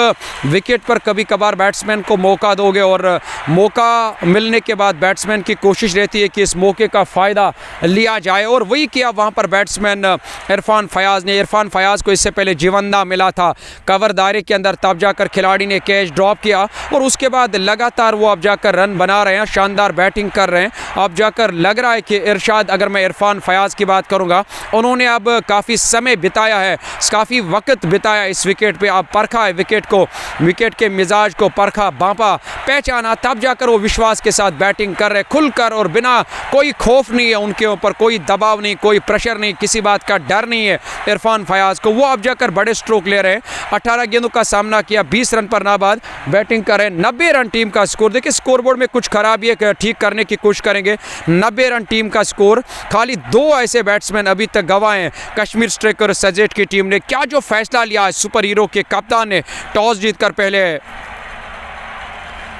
विकेट पर कभी कभार बैट्समैन को मौका दोगे और मौका मिलने के बाद बैट्समैन की कोशिश रहती है कि इस मौके का फ़ायदा लिया जाए, और वही किया वहाँ पर बैट्समैन इरफान फयाज़ ने। इरफान फयाज़ को इससे पहले जीवंदा मिला था कवर दायरे के अंदर, तब जाकर खिलाड़ी ने कैच ड्रॉप किया और उसके बाद लगातार वो अब जाकर रन बना रहे हैं, शानदार बैटिंग कर रहे हैं। अब जाकर लग रहा है कि इरशाद, अगर मैं इरफान फयाज़ की बात करूँगा, उन्होंने अब काफ़ी समय बिताया है, काफ़ी वक्त बिताया इस विकेट पे, अब परखा है विकेट को, विकेट के मिजाज को परखा, बांपा, पहचाना, तब जाकर वो विश्वास के साथ बैटिंग कर रहे खुलकर, और बिना कोई खौफ नहीं है उनके ऊपर, कोई दबाव नहीं, कोई प्रेशर नहीं, किसी बात का डर नहीं है इरफान फयाज़ को। वो अब जाकर बड़े स्ट्रोक ले रहे हैं, 18 गेंदों का सामना किया, 20 रन पर नाबाद बैटिंग कर रहे हैं। 90 रन टीम का स्कोर। देखिए स्कोरबोर्ड में कुछ खराबी है, ठीक करने की कोशिश करेंगे। 90 रन टीम का स्कोर, खाली 2 ऐसे बैट्समैन अभी तक गवाए हैं कश्मीर स्ट्राइकर सजेट की टीम ने। क्या जो फैसला लिया सुपर हीरो के कप्तान ने टॉस जीतकर पहले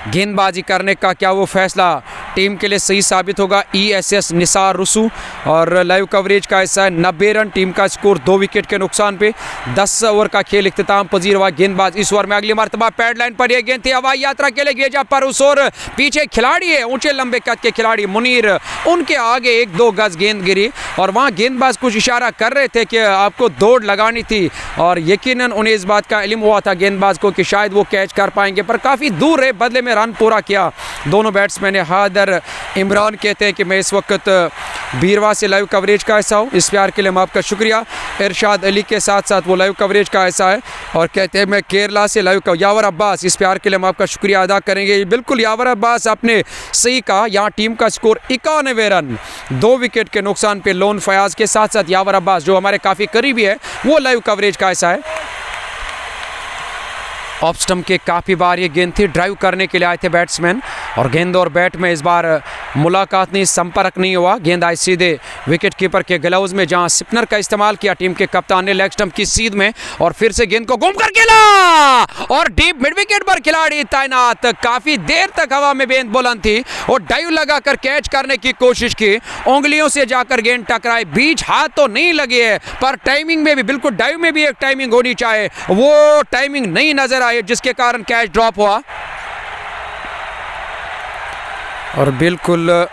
गेंदबाजी करने का, क्या वो फैसला टीम के लिए सही साबित होगा? ESS निसार रसू, और लाइव कवरेज का ऐसा है 90 रन टीम का स्कोर, 2 विकेट के नुकसान पे। 10 ओवर का खेल इख्तिताम पजीर हुआ। गेंदबाज इस ओवर में अगली मरतबा पैड लाइन पर यह गेंद थी, हवाई यात्रा के लिए गेजा पर उस और पीछे खिलाड़ी है, ऊंचे लंबे कद के खिलाड़ी मुनीर, उनके आगे 1-2 गज गेंद गिरी, और वहाँ गेंदबाज कुछ इशारा कर रहे थे कि आपको दौड़ लगानी थी, और यकीनन उन्हें इस बात का इल्म हुआ था गेंदबाज को कि शायद वो कैच कर पाएंगे, पर काफ़ी दूर रहे, बदले में रन पूरा किया दोनों बैट्समैन ने। हादर इमरान कहते हैं कि मैं इस वक्त बीरवा से लाइव कवरेज का ऐसा हूँ, इस प्यार के लिए मैं आपका शुक्रिया। इरशाद अली के साथ साथ वो लाइव कवरेज का ऐसा है, और कहते हैं मैं केरला से लाइव यावर अब्बास, इस प्यार के लिए हम आपका शुक्रिया अदा करेंगे। बिल्कुल यावर अब्बास, आपने सही कहा, यहाँ टीम का स्कोर 91 रन, 2 विकेट के नुकसान पे लोन फयाज के साथ साथ यावर अब्बास जो हमारे काफ़ी करीबी है, वो लाइव कवरेज का ऐसा है। ऑफ स्टंप के काफ़ी बार ये गेंद थी, ड्राइव करने के लिए आए थे बैट्समैन, और गेंद और बैट में इस बार मुलाकात नहीं, संपर्क नहीं हुआ। गेंद आई सीधे विकेट कीपर के ग्लव्स में, जहां स्पिनर का इस्तेमाल किया टीम के कप्तान ने लेग स्टंप की सीध में, और फिर से गेंद को घूम कर खेला, और डीप मिड विकेट पर खिलाड़ी तैनात। काफ़ी देर तक हवा में गेंद बुलंद थी, और डाइव लगाकर कैच करने की कोशिश की, उंगलियों से जाकर गेंद टकराई, बीच हाथ तो नहीं लगे है, पर टाइमिंग में भी, बिल्कुल डाइव में भी एक टाइमिंग होनी चाहिए, वो टाइमिंग नहीं नजर आई, जिसके कारण कैच ड्रॉप हुआ। और बिल्कुल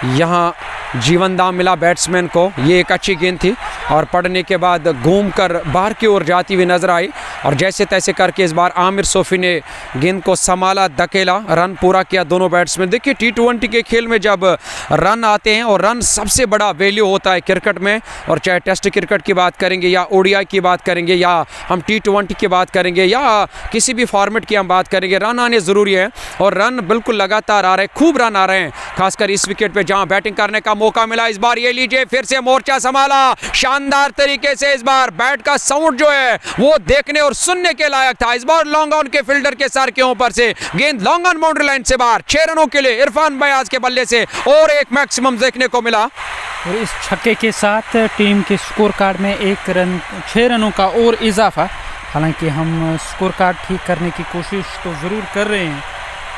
यहाँ जीवन दाम मिला बैट्समैन को, ये एक अच्छी गेंद थी, और पड़ने के बाद घूमकर बाहर की ओर जाती हुई नजर आई, और जैसे तैसे करके इस बार आमिर सोफी ने गेंद को संभाला, धकेला, रन पूरा किया दोनों बैट्समैन। देखिए T20 के खेल में जब रन आते हैं, और रन सबसे बड़ा वैल्यू होता है क्रिकेट में, और चाहे टेस्ट क्रिकेट की बात करेंगे या ODI की बात करेंगे, या हम T20 की बात करेंगे, या किसी भी फॉर्मेट की हम बात करेंगे, रन आने ज़रूरी है, और रन बिल्कुल लगातार आ रहे हैं, खूब रन आ रहे हैं, खासकर इस विकेट पर जहाँ बैटिंग करने का मौका मिला। इस बार ये लीजिए, फिर से मोर्चा संभाला शानदार तरीके से, इस बार बैट का साउंड जो है वो देखने और सुनने के लायक था। इस बार लॉन्ग ऑन के फील्डर के सर के ऊपर से गेंद लॉन्ग ऑन बाउंड्री लाइन से बाहर, 6 रनों के लिए इरफान फयाज के बल्ले से और एक मैक्सिमम देखने को मिला।
और इस छक्के के साथ टीम के स्कोर कार्ड में 1 रन, 6 रनों का और इजाफा। हालांकि हम स्कोर कार्ड ठीक करने की कोशिश तो ज़रूर कर रहे हैं,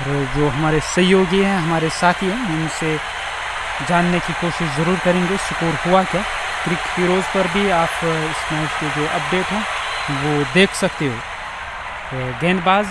और जो हमारे सहयोगी हैं, हमारे साथी हैं, उनसे जानने की कोशिश ज़रूर करेंगे स्कोर हुआ क्या। क्रिक हीरोज़ पर भी आप इस मैच के जो अपडेट हैं वो देख सकते हो। गेंदबाज,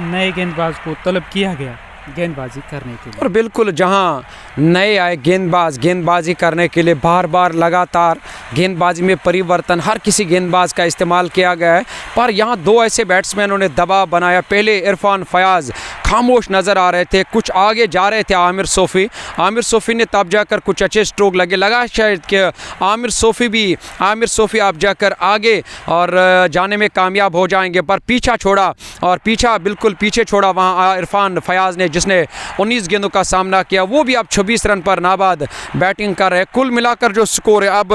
नए गेंदबाज को तलब किया गया गेंदबाजी करने के लिए,
और बिल्कुल जहां नए आए गेंदबाज गेंदबाजी करने के लिए, बार बार लगातार गेंदबाजी में परिवर्तन हर किसी गेंदबाज का इस्तेमाल किया गया है, पर यहां 2 ऐसे बैट्समैनों ने दबाव बनाया। पहले इरफान फयाज खामोश नज़र आ रहे थे, कुछ आगे जा रहे थे आमिर सोफ़ी ने तब जाकर कुछ अच्छे स्ट्रोक लगा शायद कि आमिर सोफ़ी आप जाकर आगे और जाने में कामयाब हो जाएंगे, पर पीछा छोड़ा, और बिल्कुल पीछे छोड़ा वहाँ इरफान फयाज ने, जिसने 19 गेंदों का सामना किया। वो भी अब 26 रन पर नाबाद बैटिंग कर रहे हैं। कुल मिलाकर जो स्कोर है अब,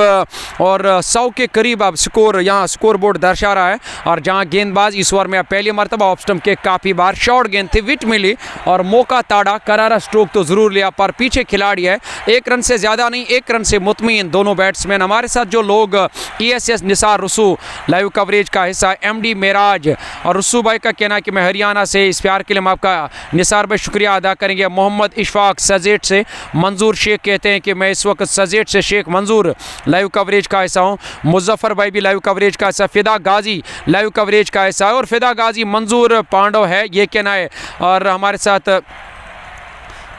और 100 के करीब अब स्कोर यहाँ स्कोर बोर्ड दर्शा रहा है। और जहाँ गेंदबाज इस ओवर में पहली मरतबा ऑफ स्टंप के काफ़ी बार शॉर्ट गेंद थी, विट मिली और मौका ताड़ा, करारा स्ट्रोक तो ज़रूर लिया, पर पीछे खिलाड़ी है, 1 रन से ज़्यादा नहीं, 1 रन से मुतमईन दोनों बैट्समैन। हमारे साथ जो लोग ESS निसार रसू लाइव कवरेज का हिस्सा, MD मेराज और रसू भाई का कहना है कि मैं हरियाणा से, इस प्यार के लिए हम आपका निसार भाई शुक्रिया अदा करेंगे। मोहम्मद इशफाक सजेट से, मंजूर शेख कहते हैं कि मैं इस वक्त सजेट से शेख मंजूर लाइव कवरेज का हिस्सा हूँ। मुजफ्फर भाई भी लाइव कवरेज का हिस्सा, फिदा गाजी लाइव कवरेज का हिस्सा है, और फिदा गाजी मंजूर पांडव है ये कहना है। और हमारे साथ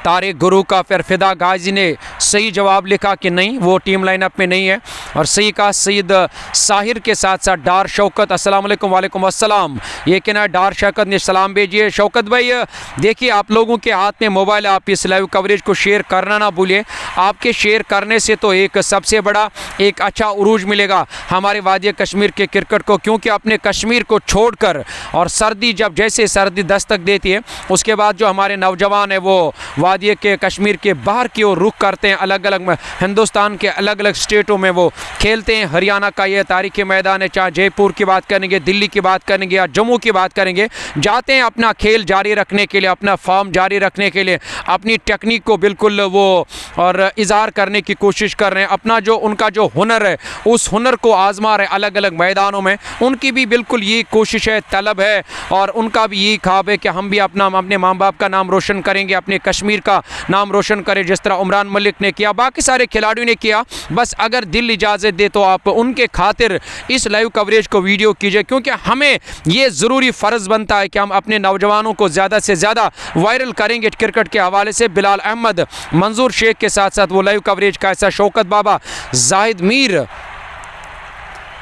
तारिक गुरु का, फिर फिदा गाजी ने सही जवाब लिखा कि नहीं वो टीम लाइनअप में नहीं है, और सही कहा सईद साहिर के साथ साथ डार शौकत। अस्सलाम वालेकुम। वालेकुम अस्सलाम। ये कहना डार शौकत ने सलाम भेजिए। शौकत भाई देखिए, आप लोगों के हाथ में मोबाइल, आप इस लाइव कवरेज को शेयर करना ना भूलिए। आपके शेयर करने से तो एक सबसे बड़ा एक अच्छा उरूज मिलेगा हमारे वादी कश्मीर के क्रिकेट को, क्योंकि अपने कश्मीर को छोड़कर और सर्दी जब जैसे सर्दी दस्तक देती है उसके बाद जो हमारे नौजवान हैं वो वादी के कश्मीर के बाहर की ओर रुख करते हैं, अलग अलग हिंदुस्तान के अलग अलग स्टेटों में वो खेलते हैं। हरियाणा का ये तारीखी मैदान है, चाहे जयपुर की बात करेंगे, दिल्ली की बात करेंगे या जम्मू की बात करेंगे, जाते हैं अपना खेल जारी रखने के लिए, अपना फॉर्म जारी रखने के लिए, अपनी टेक्निक को बिल्कुल वो और इजहार करने की कोशिश कर रहे हैं। अपना जो उनका जो हुनर है उस हुनर को आजमा रहे अलग अलग मैदानों में। उनकी भी बिल्कुल यही कोशिश है, तलब है, और उनका भी यही ख्वाब है कि हम भी अपने माँ बाप का नाम रोशन करेंगे, अपने कश्मीर का नाम रोशन करें, जिस तरह उमरान मलिक ने किया, बाकी सारे खिलाड़ियों ने किया। बस अगर दिल इजाज़त दे तो आप उनके खातिर इस लाइव कवरेज को वीडियो कीजिए, क्योंकि हमें ये ज़रूरी फ़र्ज़ बनता है कि हम अपने नौजवानों को ज़्यादा से ज़्यादा वायरल करेंगे क्रिकेट के हवाले से। बिलाल अहमद, मंजूर शेख के साथ साथ वो लाइव कवरेज का ऐसा शौकत बाबा, जाहिद मीर,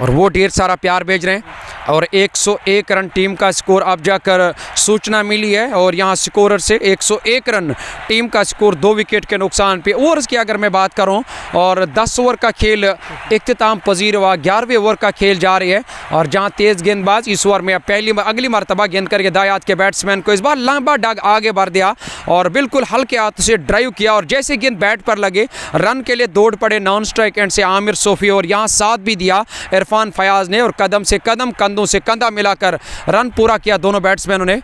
और वो ढेर सारा प्यार भेज रहे हैं। और 101 रन टीम का स्कोर अब जाकर सूचना मिली है, और यहाँ स्कोरर से 101 रन टीम का स्कोर 2 विकेट के नुकसान पे। ओवर्स की अगर मैं बात करूँ, और 10 ओवर का खेल इख्तिताम पजीर हुआ, 11वें ओवर का खेल जारी है, और जहाँ तेज़ गेंदबाज इस ओवर में अगली मरतबा गेंद करके दायात के बैट्समैन को इस बार लंबा डग आगे बढ़ दिया और बिल्कुल हल्के हाथ से ड्राइव किया, और जैसे गेंद बैट पर लगे रन के लिए दौड़ पड़े नॉन स्ट्राइक एंड से आमिर सोफी, और यहाँ साथ भी दिया इरफान फयाज ने, और कदम से कदम कंधों से कंधा मिलाकर रन पूरा किया दोनों बैट्समैनों ने।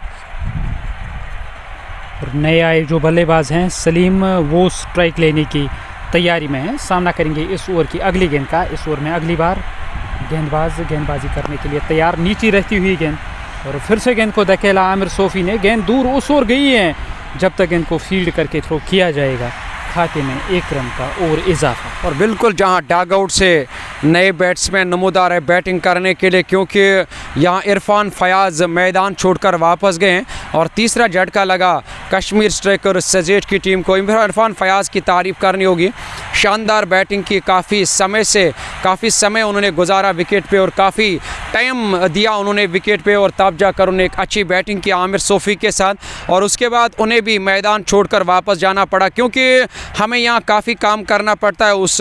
और नए आए जो बल्लेबाज हैं सलीम, वो स्ट्राइक लेने की तैयारी में हैं, सामना करेंगे इस ओवर की अगली गेंद का। इस ओवर में अगली बार गेंदबाज गेंदबाजी करने के लिए तैयार, नीचे रहती हुई गेंद, और फिर से गेंद को धकेला आमिर सोफी ने। गेंद दूर उस ओर गई है जब तक गेंद को फील्ड करके थ्रो किया जाएगा। खाते में 1 रन का और इजाफा।
और बिल्कुल जहां डग आउट से नए बैट्समैन नमूदार है बैटिंग करने के लिए, क्योंकि यहां इरफान फयाज मैदान छोड़कर वापस गए हैं, और तीसरा झटका लगा कश्मीर स्ट्राइकर सजेट की टीम को। इरफान फयाज की तारीफ़ करनी होगी, शानदार बैटिंग की, काफ़ी समय उन्होंने गुजारा विकेट पे, और काफ़ी टाइम दिया उन्होंने विकेट पे, और तब जाकर उन्हें एक अच्छी बैटिंग की आमिर सोफी के साथ, और उसके बाद उन्हें भी मैदान छोड़कर वापस जाना पड़ा, क्योंकि हमें यहाँ काफ़ी काम करना पड़ता है। उस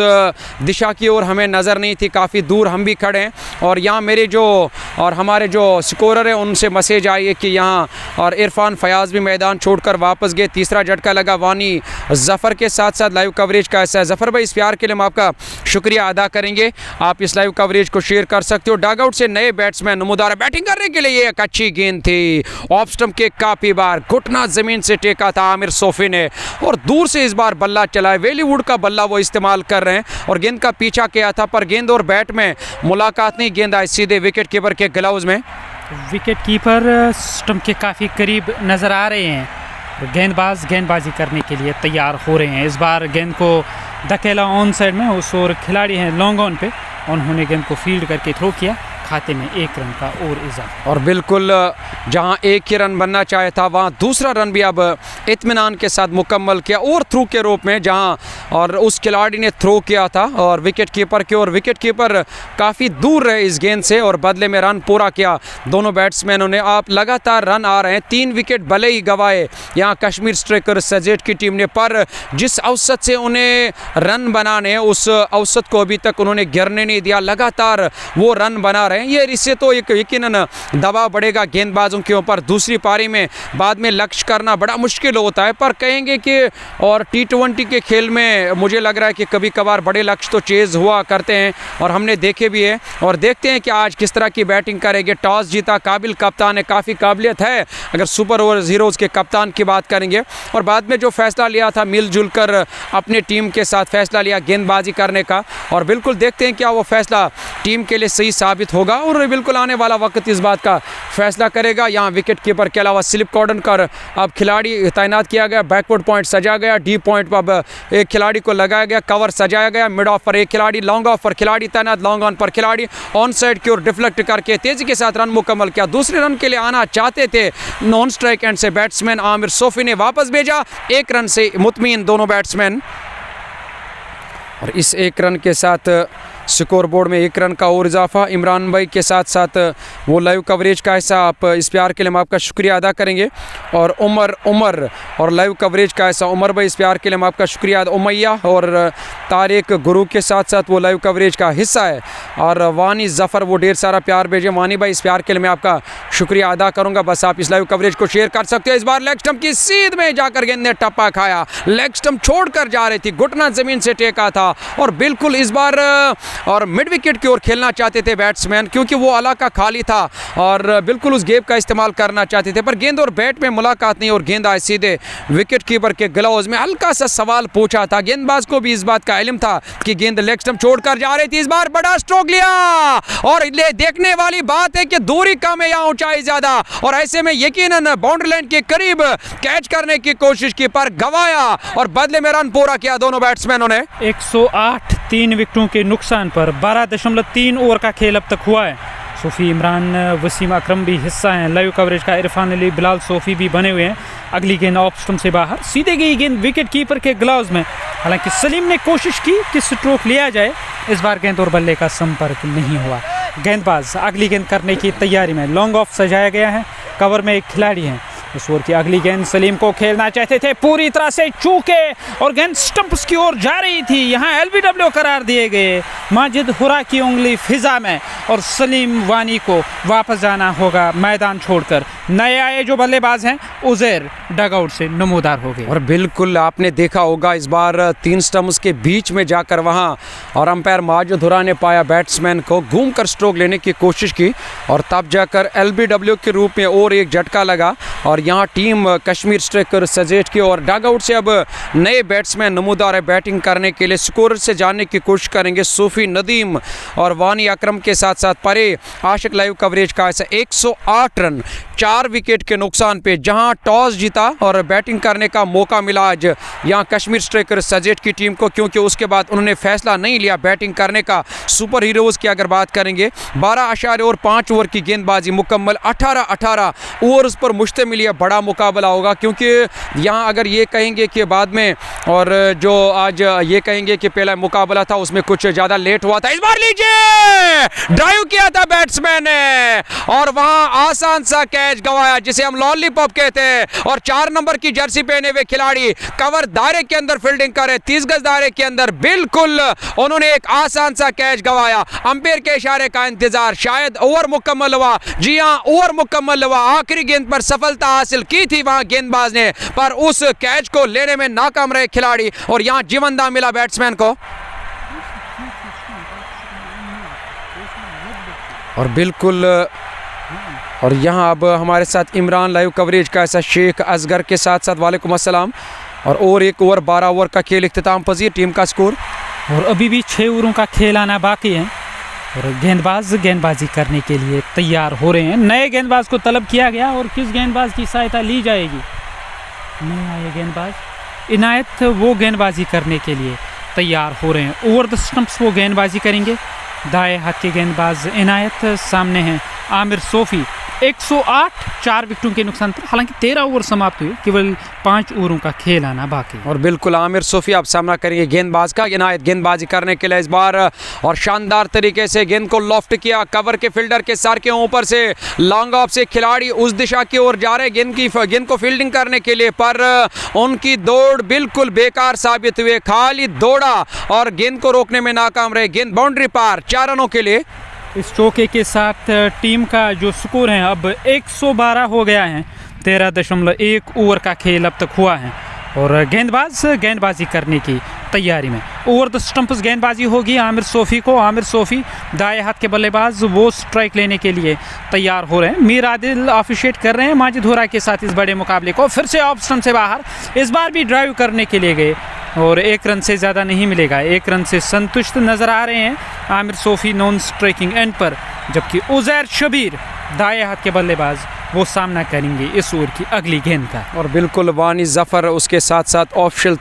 दिशा की ओर हमें नज़र नहीं थी, काफ़ी दूर हम भी खड़े हैं, और यहाँ मेरे जो और हमारे जो स्कोरर हैं उनसे मैसेज आई है कि यहाँ, और इरफान फयाज भी मैदान छोड़कर वापस गए। तीसरा झटका लगा वानी ज़फ़र के साथ साथ। लाइव कवरेज का ऐसा है ज़फ़र भाई, इस प्यार के लिए हम आपका शुक्रिया अदा करेंगे। आप इस लाइव कवरेज को शेयर कर सकते हो। डग आउट से नए बैट्समैन नमूदार बैटिंग करने के लिए एक अच्छी गेंद थी, ऑफ स्टंप के काफ़ी बार घुटना ज़मीन से टेका था आमिर सोफी ने, और दूर से इस बार बल्ला चला है, वेलीवुड का बल्ला वो इस्तेमाल कर रहे हैं, और गेंद का पीछा किया था, पर गेंद और बैट में मुलाकात नहीं, गेंद आई सीधे विकेट कीपर के ग्लव्स में।
विकेट कीपर स्टंप के काफ़ी करीब नज़र आ रहे हैं, गेंदबाज गेंदबाजी करने के लिए तैयार हो रहे हैं। इस बार गेंद को धकेला ऑन साइड में, उस और खिलाड़ी हैं लॉन्ग ऑन पे, उन्होंने गेंद को फील्ड करके थ्रो किया। खाते में 1 रन का और इजाफा।
और बिल्कुल जहां एक ही रन बनना चाहे था वहां दूसरा रन भी अब इत्मीनान के साथ मुकम्मल किया, और थ्रू के रूप में जहां और उस खिलाड़ी ने थ्रो किया था और विकेट कीपर के, और विकेट कीपर काफ़ी दूर रहे इस गेंद से, और बदले में रन पूरा किया दोनों बैट्समैनों ने। आप लगातार रन आ रहे हैं, 3 विकेट भले ही गंवाए यहाँ कश्मीर स्ट्राइकर सजेट की टीम ने, पर जिस औसत से उन्हें रन बनाने उस औसत को अभी तक उन्होंने गिरने नहीं दिया, लगातार वो रन बना रहे हैं। ये इससे तो एक यकीनन दबाव बढ़ेगा गेंदबाजों के ऊपर। दूसरी पारी में बाद में लक्ष्य करना बड़ा मुश्किल होता है, पर कहेंगे कि और T20 के खेल में मुझे लग रहा है कि कभी कभार बड़े लक्ष्य तो चेज़ हुआ करते हैं, और हमने देखे भी है, और देखते हैं कि आज किस तरह की बैटिंग करेंगे। टॉस जीता, काबिल कप्तान है, काफ़ी काबिलियत है अगर सुपर ओवर हीरोज़ के कप्तान की बात करेंगे, और बाद में जो फैसला लिया था मिलजुल कर अपने टीम के साथ फैसला लिया गेंदबाजी करने का, और बिल्कुल देखते हैं क्या वो फैसला टीम के लिए सही साबित होगा। होगा और बिल्कुल आने वाला वक्त इस बात का फैसला करेगा। यहाँ विकेट कीपर के अलावा स्लिप कॉर्डन कर अब खिलाड़ी तैनात किया गया, बैकवर्ड पॉइंट सजा गया, डीप पॉइंट पर अब एक खिलाड़ी को लगाया गया, कवर सजाया गया, मिड ऑफ पर एक खिलाड़ी, लॉन्ग ऑफ पर खिलाड़ी तैनात, लॉन्ग ऑन पर खिलाड़ी, ऑन साइड की ओर डिफ्लेक्ट करके तेजी के साथ रन मुकम्मल किया। दूसरे रन के लिए आना चाहते थे नॉन स्ट्राइक एंड से बैट्समैन आमिर सोफी ने वापस भेजा, 1 रन से मुतमईन दोनों बैट्समैन। और इस 1 रन के साथ स्कोर बोर्ड में 1 रन का और इजाफा। इमरान भाई के साथ साथ वो लाइव कवरेज का हिस्सा, आप इस प्यार के लिए हम आपका शुक्रिया अदा करेंगे। और उमर और लाइव कवरेज का हिस्सा उमर भाई, इस प्यार के लिए हम आपका शुक्रिया। उमैया और तारिक गुरु के साथ साथ वो लाइव कवरेज का हिस्सा है। और वानी जफ़र वो ढेर सारा प्यार भेजे। वानी भाई, इस प्यार के लिए मैं आपका शुक्रिया अदा करूँगा। बस आप इस लाइव कवरेज को शेयर कर सकते हो। इस बार लेग स्टंप की सीध में जाकर गेंद ने टप्पा खाया, लेग स्टंप छोड़ कर जा रही थी, घुटना ज़मीन से टेका था और बिल्कुल इस बार और मिड विकेट की ओर खेलना चाहते थे बैट्समैन, क्योंकि वो इलाका खाली था और बिल्कुल उस गेप का इस्तेमाल करना चाहते थे, पर गेंद और बैट में मुलाकात नहीं और गेंद आए सीधे विकेट कीपर के ग्लव्स में। हल्का सा सवाल पूछा था, गेंदबाज को भी इस बात का इल्म था कि गेंद लेग स्टंप छोड़कर जा रही थी। इस बार बड़ा स्ट्रोक लिया और देखने वाली बात है कि दूरी कम है, यहाँ ऊंचाई ज्यादा, और ऐसे में यकीनन बाउंड्री लाइन के करीब कैच करने की कोशिश की पर गवाया और बदले में रन पूरा किया दोनों बैट्समैनों ने।
108 3 विकेटों के नुकसान पर 12.3 ओवर का खेल अब तक हुआ है। सूफी, इमरान, वसीम अकरम भी हिस्सा हैं लाइव कवरेज का। इरफान अली, बिलाल सोफी भी बने हुए हैं। अगली गेंद ऑफ स्टंप से बाहर, सीधे गई गेंद विकेट कीपर के ग्लव्स में। हालांकि सलीम ने कोशिश की कि स्ट्रोक लिया जाए, इस बार गेंद और बल्ले का संपर्क नहीं हुआ। गेंदबाज अगली गेंद करने की तैयारी में, लॉन्ग ऑफ सजाया गया है, कवर में एक खिलाड़ी है। इस ओवर की अगली गेंद सलीम को खेलना चाहते थे, पूरी तरह से चूके और गेंद स्टंप्स की ओर जा रही थी। यहाँ एलबीडब्ल्यू करार दिए गए। माजिद हुरा की उंगली फिजा में और सलीम वानी को वापस जाना होगा मैदान छोड़कर। नए आए जो बल्लेबाज हैं उजैर डगआउट से नमूदार हो गए।
और बिल्कुल आपने देखा होगा इस बार 3 स्टंप्स के बीच में जाकर वहां और अंपायर माजिद हुरा ने पाया बैट्समैन को, घूमकर स्ट्रोक लेने की कोशिश की और तब जाकर एलबीडब्ल्यू के रूप में और एक झटका लगा। और यहाँ टीम कश्मीर स्ट्राइकर सजेट की और डगआउट से अब नए बैट्समैन नमूदार है बैटिंग करने के लिए। स्कोर से जानने की कोशिश करेंगे सूफी, नदीम और वानी अकरम के साथ साथ परे आशिक। लाइव कवरेज का ऐसा 108 रन 4 विकेट के नुकसान पे, जहां टॉस जीता और बैटिंग करने का मौका मिला आज यहाँ कश्मीर स्ट्राइकर सजेट की टीम को, क्योंकि उसके बाद उन्होंने फैसला नहीं लिया बैटिंग करने का। सुपर हीरोज़ की अगर बात करेंगे 12.5 ओवर की गेंदबाजी मुकम्मल, 18 ओवर्स पर मुश्तमिल ये बड़ा मुकाबला होगा। क्योंकि यहाँ अगर ये कहेंगे कि बाद में और जो आज ये कहेंगे कि पहला मुकाबला था उसमें कुछ ज़्यादा लेट हुआ था, इस बार लीजिए ड्राइव किया था बैट्समैन ने और वहाँ आसान सा कैच गवाया जिसे हम लॉलीपॉप कहते हैं। और 4 नंबर की जर्सी पहने हुए खिलाड़ी कवर दायरे के अंदर फील्डिंग करे, 30 गज दायरे के अंदर, बिल्कुल उन्होंने एक आसान सा कैच गवाया। अंपायर के इशारे का इंतजार, शायद ओवर मुकम्मल हुआ। जी हाँ, ओवर मुकम्मल हुआ। आखिरी गेंद पर सफलता हासिल की थी वहां गेंदबाज ने, पर उस कैच को लेने में नाकाम रहे खिलाड़ी और यहां जीवनदान मिला बैट्समैन को। और बिल्कुल और यहाँ अब हमारे साथ इमरान लाइव कवरेज का ऐसा शेख असगर के साथ साथ वालेकुम अस्सलाम। और एक ओवर 12 ओवर का खेल इख्तिताम पजीर, टीम का स्कोर।
और अभी भी 6 ओवरों का खेल आना बाकी है और गेंदबाज गेंदबाजी करने के लिए तैयार हो रहे हैं। नए गेंदबाज को तलब किया गया और किस गेंदबाज की सहायता ली जाएगी? नए आए गेंदबाज इनायत वो गेंदबाजी करने के लिए तैयार हो रहे हैं। ओवर द स्टंप्स वो गेंदबाजी करेंगे। दाएं हाथ के गेंदबाज इनायत, सामने हैं आमिर सोफी। 108 4 विकेटों के नुकसान पर, हालांकि 13 ओवर समाप्त हुए, केवल 5 ओवरों का खेल आना बाकी।
और बिल्कुल आमिर सोफी आप सामना करेंगे गेंदबाज का। इनायत गेंदबाजी करने के लिए इस बार और शानदार तरीके से गेंद को लॉफ्ट किया, कवर के फील्डर के सर के ऊपर से लॉन्ग ऑफ से खिलाड़ी उस दिशा की ओर जा रहे गेंद को फील्डिंग करने के लिए, पर उनकी दौड़ बिल्कुल बेकार साबित हुए। खाली दौड़ा और गेंद को रोकने में नाकाम रहे। गेंद बाउंड्री पार, 4 रनों के लिए।
इस चौके के साथ टीम का जो स्कोर है अब 112 हो गया है। 13.1 ओवर का खेल अब तक हुआ है और गेंदबाज गेंदबाजी करने की तैयारी में। ओवर द स्टंप्स गेंदबाजी होगी आमिर सोफी को। आमिर सोफी दाएं हाथ के बल्लेबाज, वो स्ट्राइक लेने के लिए तैयार हो रहे हैं। मीर आदिल ऑफिशिएट कर रहे हैं माजिद हुरा के साथ इस बड़े मुकाबले को। फिर से ऑफ स्टंप से बाहर, इस बार भी ड्राइव करने के लिए गए और 1 रन से ज़्यादा नहीं मिलेगा। 1 रन से संतुष्ट नज़र आ रहे हैं Aamir Sophie non striking end पर। जबकि उज़ैर शबीर दाएं हाथ के बल्लेबाज वो सामना करेंगे इस ओवर की अगली गेंद का।
और बिल्कुल वानी जफ़र, उसके साथ साथ ऑफिशियल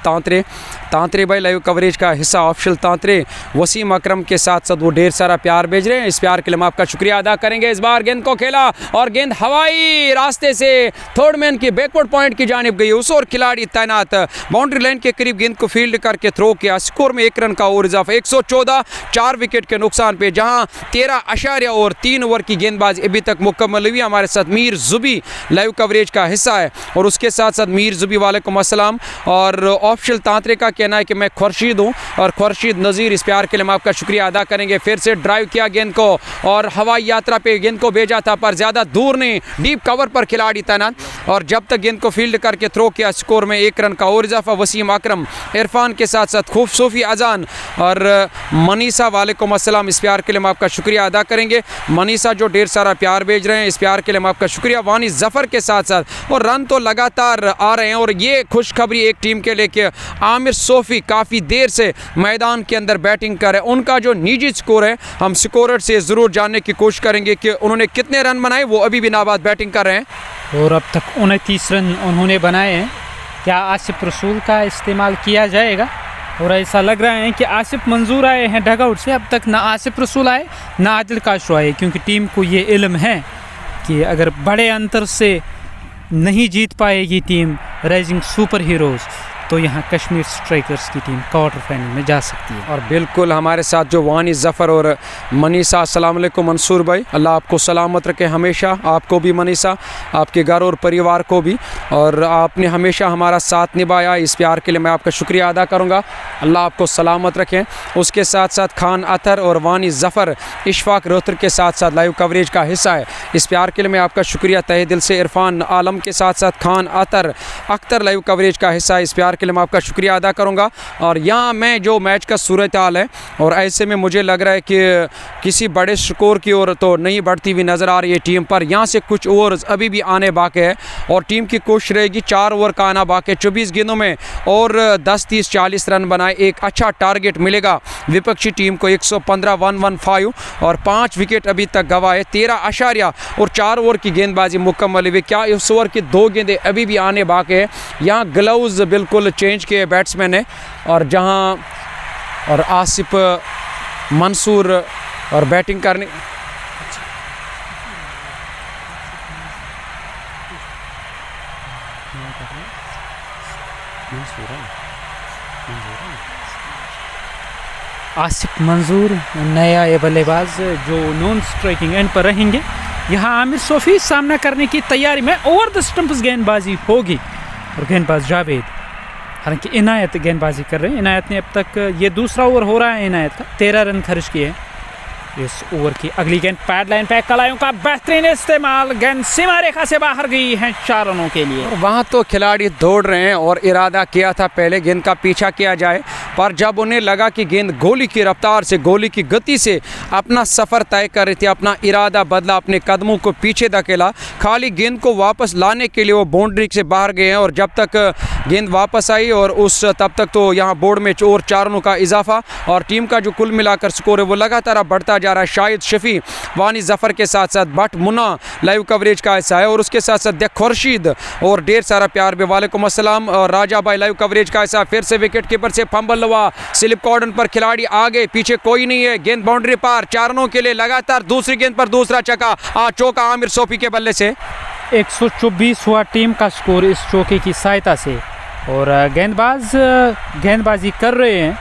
तांतरे भाई लाइव कवरेज का हिस्सा ऑफिशियल तांतरे, वसीम अकरम के साथ साथ वो ढेर सारा प्यार भेज रहे हैं। इस प्यार के लिए हम आपका शुक्रिया अदा करेंगे। इस बार गेंद को खेला और गेंद हवाई रास्ते से थर्ड मैन की बैकवर्ड पॉइंट की जानिब गई। उस और खिलाड़ी तैनात बाउंड्री लाइन के करीब गेंद को फील्ड करके थ्रो किया। स्कोर में 1 रन का और इजाफा 114, 4 विकेट के नुकसान पे, जहां 13.3 ओवर की गेंदबाजी अभी तक मुकम्मल हुई। हमारे साथ मीर जुबी लाइव कवरेज का हिस्सा है और उसके साथ साथ मीर जुबी वालेकुम अस्सलाम। और ऑफिशियल तांतरे का कहना है कि मैं खुर्शीद हूँ और खुर्शीद नज़ीर, इस प्यार के लिए हम आपका शुक्रिया अदा करेंगे। फिर से ड्राइव किया गेंद को और हवाई यात्रा पे गेंद को भेजा था, पर ज़्यादा दूर नहीं, डीप कवर पर खिलाड़ी तैनात और जब तक गेंद को फील्ड करके थ्रो किया। स्कोर में 1 रन का और इजाफा। वसीम अकरम, इरफान के साथ साथ खूब सूफी अजान और मनीषा वालेकुम अस्सलाम, इस प्यार के लिए हम आपका शुक्रिया अदा करेंगे। मनीषा जो ढेर सारा प्यार भेज रहे हैं, इस प्यार के लिए हम आपका शुक्रिया। वानी जफ़र के साथ साथ और रन तो लगातार आ रहे हैं और ये खुशखबरी एक टीम के लिए कि आमिर सोफी काफ़ी देर से मैदान के अंदर बैटिंग कर रहे हैं। उनका जो निजी स्कोर है, हम स्कोरर से ज़रूर जानने की कोशिश करेंगे कि उन्होंने कितने रन बनाए। वो अभी भी नाबाद बैटिंग कर रहे हैं
और अब तक 29 रन उन्होंने बनाए हैं। क्या आसिफ रसूल का इस्तेमाल किया जाएगा? और ऐसा लग रहा है कि आसिफ मंजूर आए हैं डगआउट से। अब तक ना आसिफ रसूल आए ना आदिल काशरो आए, क्योंकि टीम को ये इल्म है कि अगर बड़े अंतर से नहीं जीत पाएगी टीम राइजिंग सुपर हीरोज़, तो यहाँ कश्मीर स्ट्राइकर्स की टीम क्वार्टर फाइनल में जा सकती है।
और बिल्कुल हमारे साथ जो वानी जफ़र और मनीषा, अस्सलाम वालेकुम मंसूर भाई, अल्लाह आपको सलामत रखे हमेशा, आपको भी मनीषा, आपके घर और परिवार को भी। और आपने हमेशा हमारा साथ निभाया, इस प्यार के लिए मैं आपका शुक्रिया अदा करूँगा। अल्लाह आपको सलामत रखें। उसके साथ साथ खान अतर और वानी जफ़र इशफाक रोहतर के साथ साथ लाइव कवरेज का हिस्सा है, इस प्यार के लिए मैं आपका शुक्रिया तहे दिल से। इरफान आलम के साथ साथ खान अख्तर लाइव कवरेज का हिस्सा है, इस प्यार के लिए मैं आपका शुक्रिया अदा करूंगा। और यहाँ मैं जो मैच का सूरत हाल है और ऐसे में मुझे लग रहा है कि किसी बड़े स्कोर की ओर तो नहीं बढ़ती हुई नज़र आ रही है टीम, पर यहाँ से कुछ ओवर्स अभी भी आने बाकी है और टीम की कोशिश रहेगी 4 ओवर का आना बाकी है 24 गेंदों में और 10, 30, 40 रन बनाए। एक अच्छा टारगेट मिलेगा विपक्षी टीम को। 115 और 5 विकेट अभी तक गंवाए, 13 और 4 ओवर की गेंदबाजी मुकम्मल हुई। क्या इस ओवर की 2 गेंदें अभी भी आने बाकी है? यहाँ ग्लव्स बिल्कुल चेंज किए बैट्समैन ने और जहां और आसिफ मंसूर और बैटिंग करने
आसिफ मंजूर नया ये बल्लेबाज जो नॉन स्ट्राइकिंग एंड पर रहेंगे। यहाँ आमिर सोफी सामना करने की तैयारी में ओवर द स्टंप्स गेंदबाजी होगी और गेंदबाज जावेद, हालांकि इनायत गेंदबाजी कर रहे हैं। इनायत ने अब तक ये दूसरा ओवर हो रहा है इनायत का, 13 रन खर्च किए। इस ओवर की अगली गेंद पैड लाइन पे कलाइयों का बेहतरीन इस्तेमाल, गेंद सीमा रेखा से बाहर गई है 4 रनों के लिए।
और वहाँ तो खिलाड़ी दौड़ रहे हैं और इरादा किया था पहले गेंद का पीछा किया जाए, पर जब उन्हें लगा कि गेंद गोली की रफ्तार से, गोली की गति से अपना सफ़र तय कर रही थी, अपना इरादा बदला, अपने कदमों को पीछे धकेला, खाली गेंद को वापस लाने के लिए वो बाउंड्री से बाहर गए हैं। और जब तक गेंद वापस आई और तब तक तो यहाँ बोर्ड में और 4 रनों का इजाफा और टीम का जो कुल मिलाकर स्कोर है वो लगातार बढ़ता जा रहा है। शाहिद शफी, वानी जफ़र के साथ साथ बट मुन्ना लाइव कवरेज का हिस्सा है और उसके साथ साथ देख खुर्शीद और ढेर सारा प्यार भी वालेकुम अस्सलाम और राजा भाई लाइव कवरेज का हिस्सा। फिर से विकेट कीपर से फंबल हुआ, स्लिप कॉर्डन पर खिलाड़ी आगे, पीछे कोई नहीं है, गेंद बाउंड्री पार, 4 रनों के लिए लगातार दूसरी गेंद पर दूसरा चौका आमिर सोफी के बल्ले से।
124 हुआ टीम का स्कोर इस चौके की सहायता से और गेंदबाज गेंदबाजी कर रहे हैं,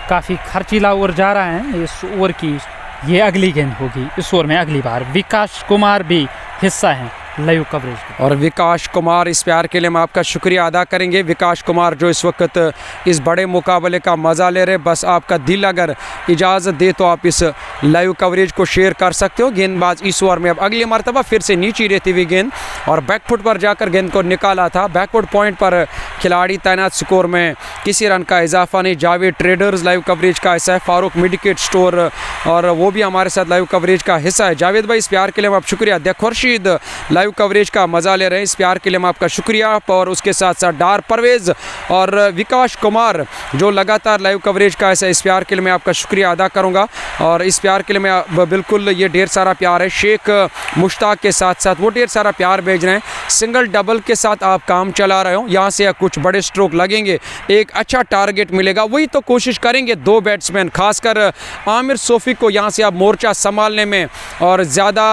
काफ़ी खर्चीला ओवर जा रहा है। इस ओवर की ये अगली गेंद होगी इस ओवर में अगली बार। विकास कुमार भी हिस्सा हैं लाइव कवरेज का।
और विकास कुमार, इस प्यार के लिए हम आपका शुक्रिया अदा करेंगे। विकास कुमार जो इस वक्त इस बड़े मुकाबले का मज़ा ले रहे, बस आपका दिल अगर इजाज़त दे तो आप इस लाइव कवरेज को शेयर कर सकते हो। गेंदबाज इस ओवर में अब अगली मरतबा फिर से नीचे रहती हुई गेंद और बैकफुट पर जाकर गेंद को निकाला था। बैकवर्ड पॉइंट पर खिलाड़ी तैनात, स्कोर में किसी रन का इजाफा नहीं। जावेद ट्रेडर्स लाइव कवरेज का हिस्सा है, फारूक मेडिकेट स्टोर और वो भी हमारे साथ लाइव कवरेज का हिस्सा है। जावेद भाई, इस प्यार के लिए हम आप शुक्रिया। खुर्शीद लाइव कवरेज का मज़ा ले रहे हैं। इस प्यार के लिए मैं आपका शुक्रिया। और उसके साथ साथ डार परवेज़ और विकास कुमार जो लगातार लाइव कवरेज का ऐसा, इस प्यार के लिए मैं आपका शुक्रिया अदा करूँगा। और इस प्यार के लिए मैं बिल्कुल, ये ढेर सारा प्यार है। शेख मुश्ताक के साथ साथ वो ढेर सारा प्यार भेज रहे हैं। सिंगल डबल के साथ आप काम चला रहे हो, यहाँ से कुछ बड़े स्ट्रोक लगेंगे, एक अच्छा टारगेट मिलेगा, वही तो कोशिश करेंगे दो बैट्समैन, खासकर आमिर सोफ़ी को यहाँ से आप मोर्चा संभालने में और ज़्यादा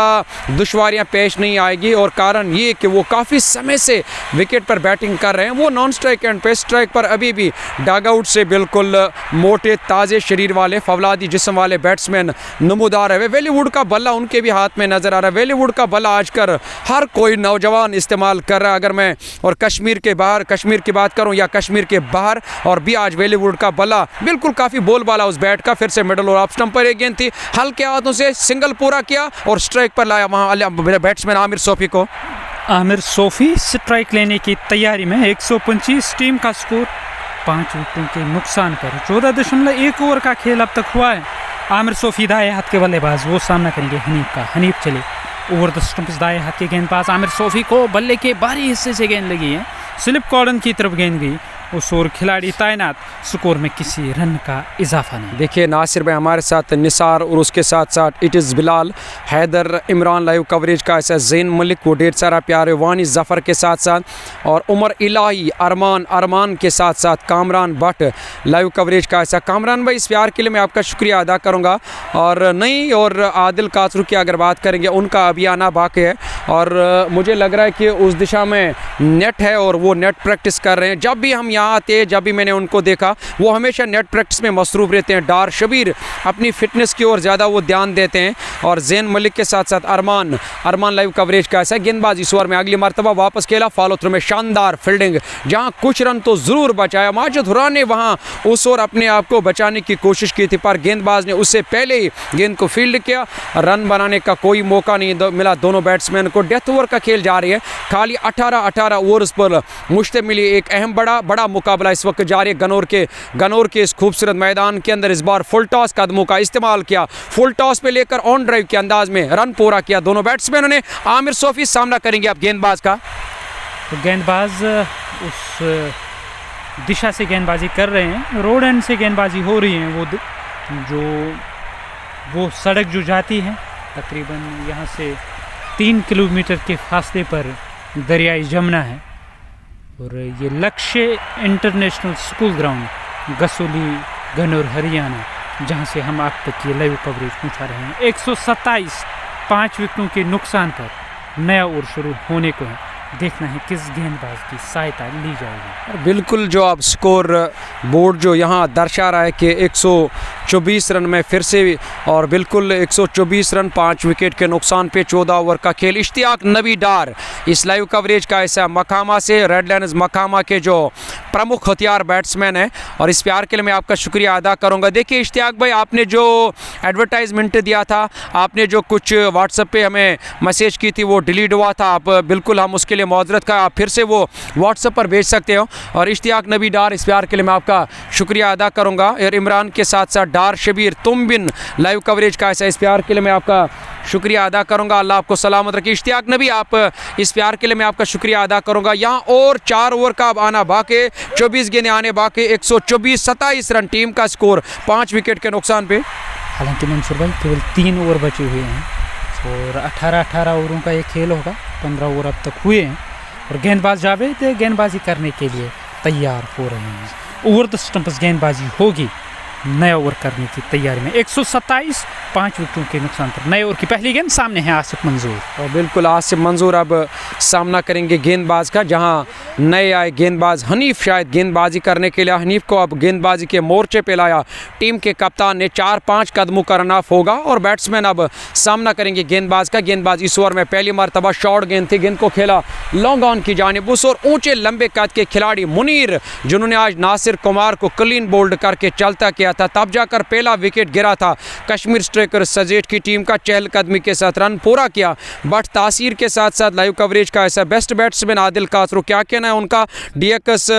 दुश्वारियाँ पेश नहीं आएगी। और कारण ये कि वो काफ़ी समय से विकेट पर बैटिंग कर रहे हैं। वो नॉन स्ट्राइक एंड पे स्ट्राइक पर अभी भी डगआउट से बिल्कुल मोटे ताज़े शरीर वाले फवलादी जिस्म वाले बैट्समैन नमूदार है। वेलीवुड का बल्ला उनके भी हाथ में नज़र आ रहा है। वेलीवुड का बल्ला आजकल हर कोई नौजवान इस्तेमाल कर रहा है। अगर मैं और कश्मीर के बाहर कश्मीर की बात करूं या कश्मीर के बाहर, और भी आज वेलीवुड का बल्ला बिल्कुल काफ़ी बोलबाला उस बैट का। फिर से मिडल और ऑफ स्टंप पर एक गेंद थी, हल्के हाथों से सिंगल पूरा किया और स्ट्राइक पर लाया वहाँ बैट्समैन आमिर सोफ़ी को।
आमिर सोफ़ी स्ट्राइक लेने की तैयारी में। 125 टीम का स्कोर, 5 विकेटों के नुकसान पर। 14.1 ओवर का खेल अब तक हुआ है। आमिर सोफ़ी दाएं हाथ के बल्लेबाज, वो सामना करेंगे हनीफ का। हनीफ चले ओवर द स्टंप्स, दाएं हाथ के गेंदबाज आमिर सोफ़ी को बल्ले के बाहरी हिस्से से गेंद लगी है, स्लिप कॉर्डन की तरफ गेंद गई। उस ओर खिलाड़ी तैनात, स्कोर में किसी रन का इजाफा नहीं।
देखिए नासिर भाई हमारे साथ निसार और उसके साथ साथ it is Bilal, Haider, Imran live coverage का ऐसा, जैन मलिक वो ढेर सारा प्यार है, वानी ज़फ़र के साथ साथ, और उमर इलाही, अरमान के साथ साथ कामरान भट्ट लाइव कवरेज का ऐसा। कामरान भाई इस प्यार के लिए मैं आपका शुक्रिया अदा करूँगा। और नहीं, और आदिल कासरू की अगर बात करेंगे, उनका अभी आना बाकी है और मुझे लग रहा है कि उस दिशा में नेट है और वो नेट प्रैक्टिस कर रहे हैं। जब भी हम यहाँ आते, जब भी मैंने उनको देखा, वो हमेशा नेट प्रैक्टिस में मसरूफ़ रहते हैं। डार शबीर अपनी फ़िटनेस की ओर ज़्यादा वो ध्यान देते हैं। और जैन मलिक के साथ साथ अरमान लाइव कवरेज का ऐसा। गेंदबाज इस ओवर में अगली मरतबा वापस खेला, फॉलो थ्रू में शानदार फील्डिंग, जहाँ कुछ रन तो ज़रूर बचाया। माजिद हुर्रान ने वहाँ उस ओर अपने आप को बचाने की कोशिश की थी, पर गेंदबाज ने उससे पहले ही गेंद को फील्ड किया। रन बनाने का कोई मौका नहीं मिला दोनों बैट्समैन को। डेथ ओवर का खेल जारी है, खाली 18 ओवर्स पर मुश्तमिल एक अहम बड़ा मुकाबला इस वक्त जारी है गनौर के इस खूबसूरत मैदान के अंदर। इस बार फुल टॉस कदमों का इस्तेमाल किया, फुल टॉस पे लेकर ऑन ड्राइव के अंदाज में रन पूरा किया दोनों बैट्समैनों ने। आमिर सोफ़ी सामना करेंगे अब गेंदबाज का।
तो गेंदबाज उस दिशा से गेंदबाजी कर रहे हैं, रोड एंड से गेंदबाजी हो रही है। वो सड़क जो जाती है तकरीबन यहाँ से 3 किलोमीटर के फासले पर दरियाई जमुना है। और ये Lakshya international school ground, Gasoli, Ganaur, Haryana, जहाँ से हम आप तक ये लाइव कवरेज पहुँचा रहे हैं। 127, 5 विकेटों के नुकसान पर नया ओवर शुरू होने को है। देखना है किस गेंदबाज की सहायता ली जाएगी।
बिल्कुल, जो अब स्कोर बोर्ड जो यहाँ दर्शा रहा है कि 124 रन में फिर से, और बिल्कुल 124 रन 5 विकेट के नुकसान पे 14 ओवर का खेल। इश्तियाक नबी डार इस लाइव कवरेज का ऐसा, मकामा से, रेड लायंस मकामा के जो प्रमुख हथियार बैट्समैन है। और इस प्यार के लिए मैं आपका शुक्रिया अदा करूँगा। देखिए इश्तियाक भाई, आपने जो एडवर्टाइजमेंट दिया था, आपने जो कुछ व्हाट्सएप पे हमें मैसेज की थी, वो डिलीट हुआ था। आप बिल्कुल, हम उसके लिए मौजरत का, आप फिर से वो व्हाट्सएप पर भेज सकते हो। और इश्तियाक नबी डार इस प्यार के लिए मैं आपका शुक्रिया अदा करूँगा। और इमरान के साथ साथ डार शबीर तुम बिन लाइव कवरेज का ऐसा, इस प्यार के लिए मैं आपका शुक्रिया अदा करूँगा। अल्लाह आपको सलामत रखे। इश्तियाक नबी, आप इस प्यार के लिए मैं आपका शुक्रिया अदा करूँगा। यहाँ और 4 ओवर का अब आना बाकी, 24 गेंदें आने बाकी। 124-27 रन टीम का स्कोर, 5 विकेट के नुकसान पे।
हालांकि मंसूर भाई केवल 3 ओवर बचे हुए हैं और 18 ओवरों का ये खेल होगा। 15 ओवर अब तक हुए हैं और गेंदबाज जावेद गेंदबाजी करने के लिए तैयार हो रहे हैं। ओवर द स्टंप्स गेंदबाजी होगी, नया ओवर करने की तैयारी में। 127, 5 विकेटों के नुकसान पर नए ओवर की पहली गेंद सामने है आसिफ मंजूर।
और बिल्कुल आसिफ मंजूर अब सामना करेंगे गेंदबाज का, जहां नए आए गेंदबाज हनीफ शायद गेंदबाजी करने के लिए। हनीफ को अब गेंदबाजी के मोर्चे पे लाया टीम के कप्तान ने। 4-5 कदमों का रन ऑफ होगा और बैट्समैन अब सामना करेंगे गेंदबाज का। गेंदबाज इस ओवर में पहली मरतबा शॉर्ट गेंद थी, गेंद को खेला लॉन्ग ऑन की जानिब। उस और ऊंचे लंबे कद के खिलाड़ी मुनीर, जिन्होंने आज नासिर कुमार को क्लीन बोल्ड करके चलता किया गया था, तब जाकर पहला विकेट गिरा था। कश्मीर स्ट्राइकर सजेट की टीम का चहलकदमी के साथ रन पूरा किया। बट तासीर के साथ साथ लाइव कवरेज का ऐसा बेस्ट बैट्समैन आदिल कासरू, क्या कहना है उनका, डीएक्स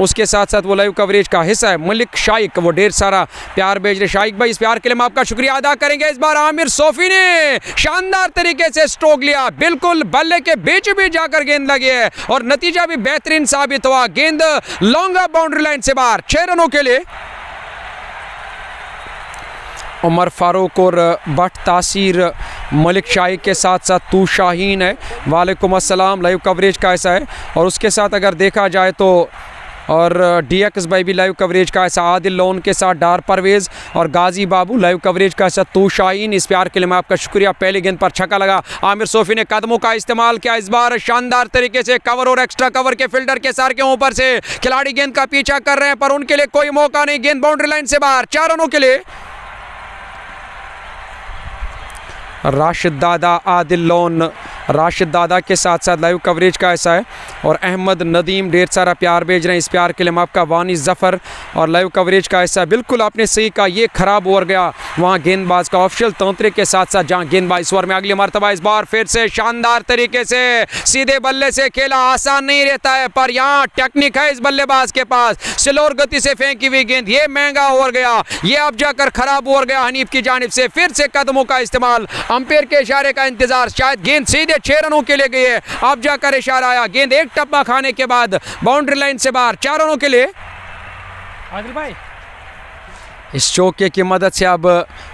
उसके साथ साथ वो लाइव कवरेज का हिस्सा है। मलिक शाइक वो ढेर सारा प्यार भेज रहे। शाइक भाई, इस प्यार के लिए हम आपका शुक्रिया अदा करेंगे। इस बार आमिर सोफी ने शानदार तरीके से स्ट्रोक लिया, बिल्कुल बल्ले के बीच भी जाकर गेंद लगी है और नतीजा भी बेहतरीन साबित हुआ। गेंद लॉन्ग बाउंड्री लाइन से बाहर, 6 रनों के लिए। उमर फारूक और बट तासीर, मलिक शाइक के साथ साथ तू शाहीन है। वालेकुम अस्सलाम, लाइव कवरेज का ऐसा है। और उसके साथ अगर देखा जाए तो और डीएक्स भाई भी लाइव कवरेज का ऐसा, आदिल लोन के साथ डार परवेज़ और गाजी बाबू लाइव कवरेज का ऐसा, तू शाहीन। इस प्यार के लिए मैं आपका शुक्रिया। पहली गेंद पर छक्का लगा। आमिर सोफी ने कदमों का इस्तेमाल किया इस बार शानदार तरीके से, कवर और एक्स्ट्रा कवर के फील्डर के सर के ऊपर से खिलाड़ी गेंद का पीछा कर रहे हैं पर उनके लिए कोई मौका नहीं। गेंद बाउंड्री लाइन से बाहर, 4 रनों के लिए। राशिद दादा, आदिल लोन, राशिद दादा के साथ साथ लाइव कवरेज का ऐसा है। और अहमद नदीम ढेर सारा प्यार भेज रहे हैं। इस प्यार के लिए हम आपका वानी जफ़र और लाइव कवरेज का ऐसा। बिल्कुल आपने सही कहा, ये ख़राब ओवर गया वहाँ गेंदबाज का ऑफिशियल तंत्रे के साथ साथ, जहाँ गेंदबाज इस ओवर में अगली मरतबा इस बार फिर से शानदार तरीके से सीधे बल्ले से खेला। आसान नहीं रहता है पर यहाँ टेक्निक है इस बल्लेबाज के पास। स्लोर गति से फेंकी हुई गेंद, ये महंगा ओवर गया, ये अब जाकर ख़राब ओवर गया हनीफ की जानिब से। फिर से कदमों का इस्तेमाल, अंपायर के इशारे का इंतजार, शायद गेंद सीधे 6 रनों के लिए गई है। अब जाकर इशारा आया, गेंद एक टप्पा खाने के बाद बाउंड्री लाइन से बाहर, 4 रनों के लिए।
आदिल भाई,
इस चौके की मदद से अब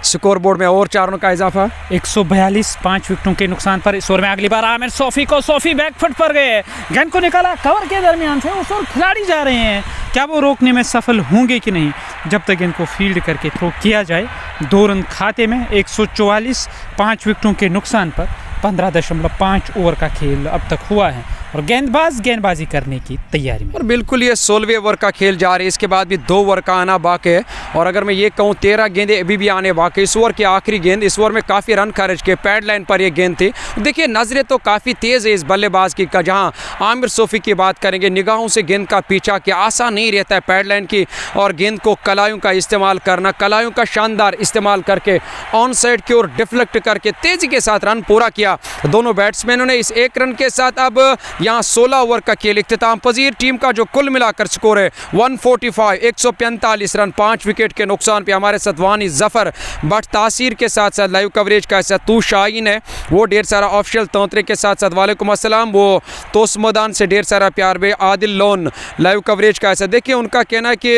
स्कोर बोर्ड में और 4 रनों का इजाफा।
142, 5 विकेटों के नुकसान पर इस ओवर में अगली बार आमिर सोफी को, सोफी बैकफुट पर गए, गेंद को निकाला कवर के दरमियान से, उस ओर खिलाड़ी जा रहे हैं, क्या वो रोकने में सफल होंगे कि नहीं। जब तक गेंद को फील्ड करके थ्रो किया जाए, 2 रन खाते में। 144, 5 विकेटों के नुकसान पर 15.5 ओवर का खेल अब तक हुआ है और गेंदबाज गेंदबाजी करने की तैयारी में।
और बिल्कुल ये 16वें ओवर का खेल जा रही है, इसके बाद भी 2 ओवर का आना बाकी है। और अगर मैं ये कहूँ 13 गेंदें अभी भी आने बाकी। इस ओवर की आखिरी गेंद, इस ओवर में काफ़ी रन खर्च के पैड लाइन पर ये गेंद थी। देखिए नज़रें तो काफ़ी तेज़ है इस बल्लेबाज की, जहाँ आमिर सोफी की बात करेंगे, निगाहों से गेंद का पीछा किया, आसान नहीं रहता है पैड लाइन की। और गेंद को कलायों का इस्तेमाल करना, कलायों का शानदार इस्तेमाल करके ऑन साइड की ओर डिफ्लेक्ट करके तेज़ी के साथ रन पूरा किया दोनों बैट्समैनों ने। इस 1 रन के साथ अब यहाँ 16 ओवर का खेल इख्तिताम पजीर। टीम का जो कुल मिलाकर स्कोर है 145, 145 रन, 5 विकेट के नुकसान पे। हमारे साथ वानी जफ़र, बट तासीर के साथ साथ लाइव कवरेज का ऐसा तू शाहीन है, वो ढेर सारा ऑफिशियल तंत्रे के साथ साथ। वालेकुम अस्सलाम, वो तोस मैदान से ढेर सारा प्यार बे। आदिल लोन लाइव कवरेज का ऐसा। देखिए उनका कहना है कि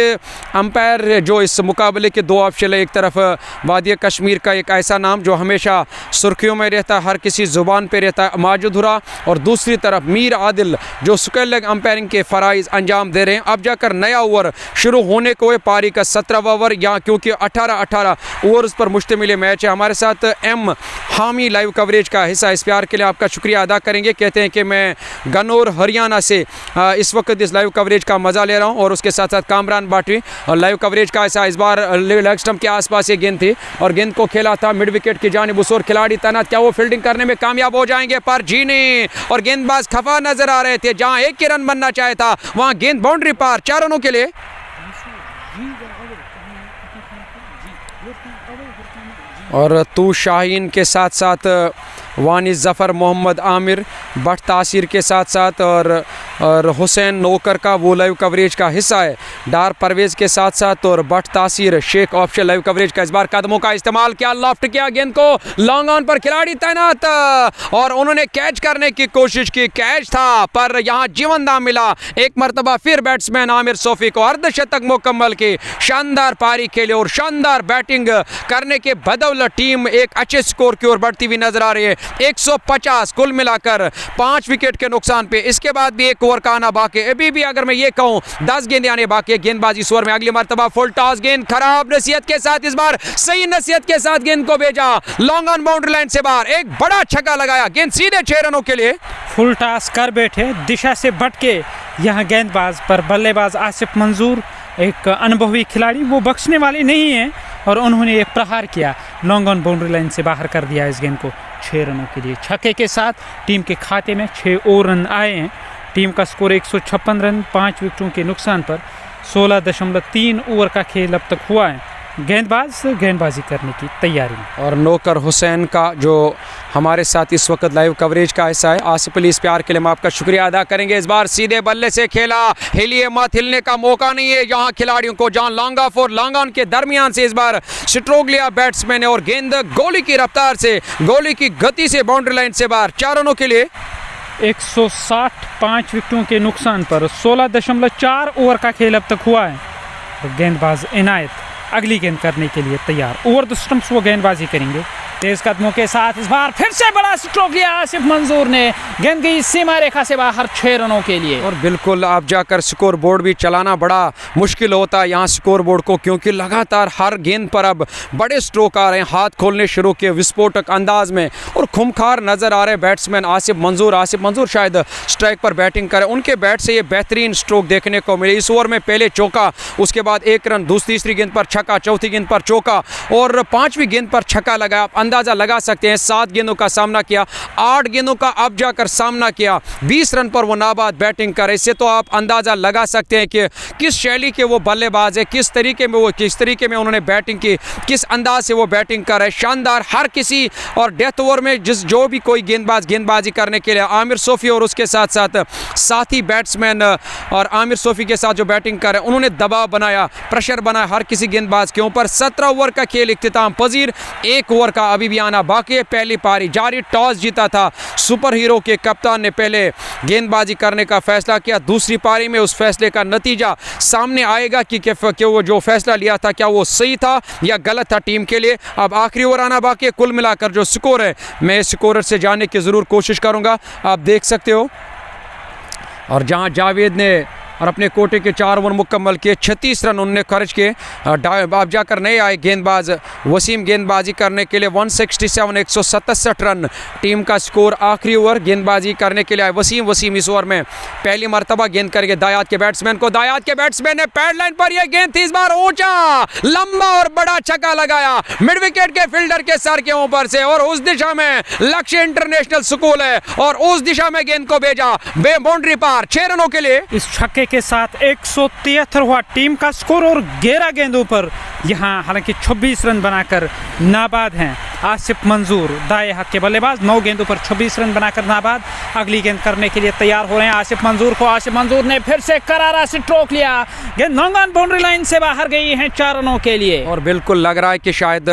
अंपायर जो इस मुकाबले के 2 ऑप्शन है, एक तरफ वादी कश्मीर का एक ऐसा नाम जो हमेशा सुर्खियों में रहता है, हर किसी ज़ुबान पे रहता है, माजुदुरा, और दूसरी तरफ मीर आदिल जो स्क्वायर लेग अंपायरिंग के फ़राइज़ अंजाम दे रहे हैं। अब जाकर नया ओवर शुरू होने को है, पारी का 17वां ओवर यहाँ, क्योंकि 18 ओवर्स पर मुश्तमिल मैच है। हमारे साथ एम हामी लाइव कवरेज का हिस्सा। इस प्यार के लिए आपका शुक्रिया अदा करेंगे। कहते हैं कि मैं गन्नौर हरियाणा से इस वक्त इस लाइव कवरेज का मज़ा ले रहा हूँ। और उसके साथ साथ कामरान बाटवी और लाइव कवरेज का ऐसा। इस बार लेग स्टंप के आसपास ये गेंद थी और गेंद को खेला था मिड विकेट की जानिब। उस ओर खिलाड़ी तैनात, क्या वो फील्डिंग करने में कामयाब हो जाएंगे? पर जी नहीं, और गेंदबाज खफा नजर आ रहे थे। जहां 1 के रन बनना चाहे था वहां गेंद बाउंड्री पार, 4 रनों के लिए। और तू शाहीन के साथ साथ वानी जफ़र, मोहम्मद आमिर, बट तासीर के साथ साथ और हुसैन नौकर का वो लाइव कवरेज का हिस्सा है। डार परवेज़ के साथ साथ और बट तासीर शेख ऑप्शन लाइव कवरेज का। इस बार कदमों का इस्तेमाल किया, लॉफ्ट किया, गेंद को लॉन्ग ऑन पर खिलाड़ी तैनात और उन्होंने कैच करने की कोशिश की। कैच था पर यहाँ जीवनदान मिला। एक मरतबा फिर बैट्समैन आमिर सोफी को अर्धशतक मुकम्मल की, शानदार पारी खेले और शानदार बैटिंग करने के बदौलत टीम एक अच्छे स्कोर की ओर बढ़ती हुई नजर आ रही है। 150 कुल मिलाकर 5 विकेट के नुकसान पे। इसके बाद भी 1 ओवर का आना बाकी। अभी भी अगर मैं ये कहूँ 10 गेंदें आने बाकी है। गेंदबाजी इस ओवर में अगली मरतबा फुल टॉस, गेंद खराब नसीहत के साथ, इस बार सही नसीहत के साथ गेंद को भेजा लॉन्ग ऑन बाउंड्री लाइन से बाहर। एक बड़ा छक्का लगाया, गेंद सीधे 6 रनों के लिए।
फुल टॉस कर बैठे, दिशा से भटके यहाँ गेंदबाज पर बल्लेबाज आसिफ मंजूर, एक अनुभवी खिलाड़ी, वो बख्शने वाले नहीं हैं और उन्होंने एक प्रहार किया, लॉन्ग ऑन बाउंड्री लाइन से बाहर कर दिया इस गेंद को 6 रनों के लिए। छक्के के साथ टीम के खाते में 6 और रन आए हैं। टीम का स्कोर 156 रन, 5 विकेटों के नुकसान पर 16.3 ओवर का खेल अब तक हुआ है। गेंदबाजी करने की तैयारी में।
और नौकर हुसैन का जो हमारे साथ इस वक्त लाइव कवरेज का हिस्सा है, आसिफ अली, इस प्यार के लिए हम आपका शुक्रिया अदा करेंगे। इस बार सीधे बल्ले से खेला, हिलिए मत, हिलने का मौका नहीं है यहाँ खिलाड़ियों को। जहां लांगाफ और लांगान के दरमियान से इस बार स्ट्रोक लिया बैट्समैन ने और गेंद गोली की रफ्तार से, गोली की गति से बाउंड्री लाइन से बाहर। 4 रनों के लिए
165 विकेटों के नुकसान पर 16.4 ओवर का खेल अब तक हुआ है। तो गेंदबाज इनायत अगली गेंद करने के लिए तैयार। ओवर द स्टंप्स वो गेंदबाजी करेंगे तेज कदमों के साथ। इस बार फिर से बड़ा स्ट्रोक लिया आसिफ मंजूर ने, गेंद गई सीमा रेखा से बाहर 6 रनों के लिए। और
बिल्कुल आप जाकर स्कोर बोर्ड भी चलाना बड़ा मुश्किल होता है यहाँ स्कोर बोर्ड को, क्योंकि लगातार हर गेंद पर अब बड़े स्ट्रोक आ रहे हैं। हाथ खोलने शुरू किए विस्फोटक अंदाज में और खूंखार नजर आ रहे बैट्समैन आसिफ मंजूर शायद स्ट्राइक पर बैटिंग करें, उनके बैट से ये बेहतरीन स्ट्रोक देखने को मिले। इस ओवर में पहले चौका, उसके बाद 1 रन, तीसरी गेंद पर छक्का, चौथी गेंद पर चौका और 5वीं गेंद पर छक्का लगाया। अंदाजा लगा सकते हैं 7 गेंदों का सामना किया, 8 गेंदों का अब जाकर सामना किया, 20 रन पर वो नाबाद बैटिंग करे। इससे तो आप अंदाजा लगा सकते हैं कि किस शैली के वो बल्लेबाज है, किस तरीके में उन्होंने बैटिंग की, किस अंदाज से वो बैटिंग कर रहे। शानदार हर किसी और डेथ ओवर में जो भी कोई गेंदबाजी करने के लिए आमिर सोफी और उसके साथ साथी बैट्समैन और आमिर सोफी के साथ जो बैटिंग कर रहे हैं, उन्होंने दबाव बनाया, प्रेशर बनाया हर किसी गेंदबाज के ऊपर। 17 ओवर का खेल इख्तिताम पजीर, 1 ओवर का अभी भी आना बाकी है। पहली पारी जारी, टॉस जीता था सुपर हीरो के कप्तान ने, पहले गेंदबाजी करने का फैसला किया। दूसरी पारी में उस फैसले का नतीजा सामने आएगा कि वो जो फैसला लिया था क्या वो सही था या गलत था टीम के लिए। अब आखिरी ओवर आना बाकी है। कुल मिलाकर जो स्कोर है, मैं स्कोरर से जानने की ज़रूर कोशिश करूंगा, आप देख सकते हो। और जहां जावेद ने और अपने कोटे के 4 ओवर मुकम्मल किए, 36 रन उन्होंने खर्च किए। अब जाकर नए आए गेंदबाज वसीम गेंदबाजी करने के लिए 167, 167 रन टीम का स्कोर। आखिरी ओवर गेंदबाजी करने के लिए आए वसीम इस ओवर में पहली मरतबा गेंद करके दायाद के बैट्समैन ने पैड लाइन पर यह गेंद थी, इस बार ऊंचा लंबा और बड़ा छक्का लगाया मिड विकेट के फील्डर के सर के ऊपर से, और उस दिशा में लक्ष्य इंटरनेशनल स्कूल है और उस दिशा में गेंद को भेजा बाउंड्री पार। 6 रनों के लिए
इस छक्के के साथ 173 हुआ टीम का स्कोर और 11 गेंदों पर यहां हालांकि 26 रन बनाकर नाबाद हैं आसिफ मंजूर, दाएं हाथ के बल्लेबाज। 9 गेंदों पर 26 रन बनाकर नाबाद, अगली गेंद करने के लिए तैयार हो रहे हैं आसिफ मंजूर ने फिर से करारा स्ट्रोक लिया, गेंद लॉन्ग बाउंड्री लाइन से बाहर गई है 4 रनों के लिए।
और बिल्कुल लग रहा है कि शायद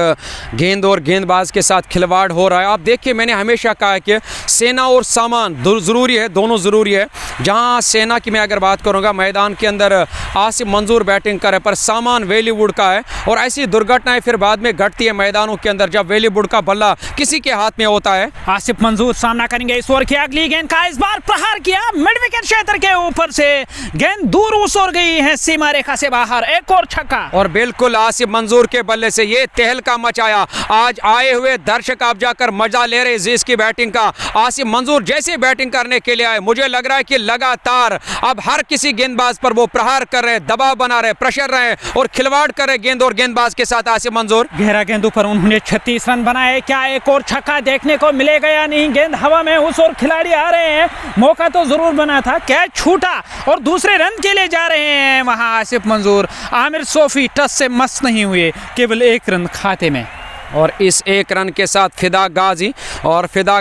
गेंद और गेंदबाज के साथ खिलवाड़ हो रहा है। आप देखिए, मैंने हमेशा कहा है कि सेना और सामान ज़रूरी है, दोनों ज़रूरी है। जहां सेना की मैं अगर बात करूंगा, मैदान के अंदर आसिफ मंजूर बैटिंग करे, पर सामान वेलीवुड का है और ऐसी दुर्घटनाएं फिर बाद में घटती है मैदानों के अंदर जब वेलीवुड का बल्ला किसी के हाथ में होता है।
आसिफ मंजूर सामना करेंगे इस ओवर की अगली गेंद का, इस बार प्रहार किया मिड विकेट क्षेत्र के ऊपर से, गेंद दूर उछल गई है सीमा रेखा से बाहर, एक और छक्का।
और बिल्कुल आसिफ मंजूर के बल्ले से ये तहलका मचाया। आज आए हुए दर्शक आप जाकर मजा ले रहे इसकी बैटिंग का। आसिफ मंजूर जैसे बैटिंग करने के लिए आए, मुझे लग रहा है कि लगातार अब हर किसी गेंदबाज पर वो प्रहार कर रहे, दबाव बना रहे, प्रेशर रहे और खिलवाड़ कर रहे गेंद और गेंदबाज के साथ। आसिफ मंजूर
गहरा गेंदों पर उन्होंने 36 रन बनाए, क्या एक और छक्का देखने को मिलेगा या नहीं? गेंद हवा में, उस और खिलाड़ी आ रहे हैं, मौका तो जरूर बना था, कैच छूटा और दूसरे रन के लिए जा रहे हैं वहां आसिफ मंजूर। आमिर सोफी टच से मस नहीं हुए, केवल 1 रन खाते में।
और इस 1 रन के साथ फिदा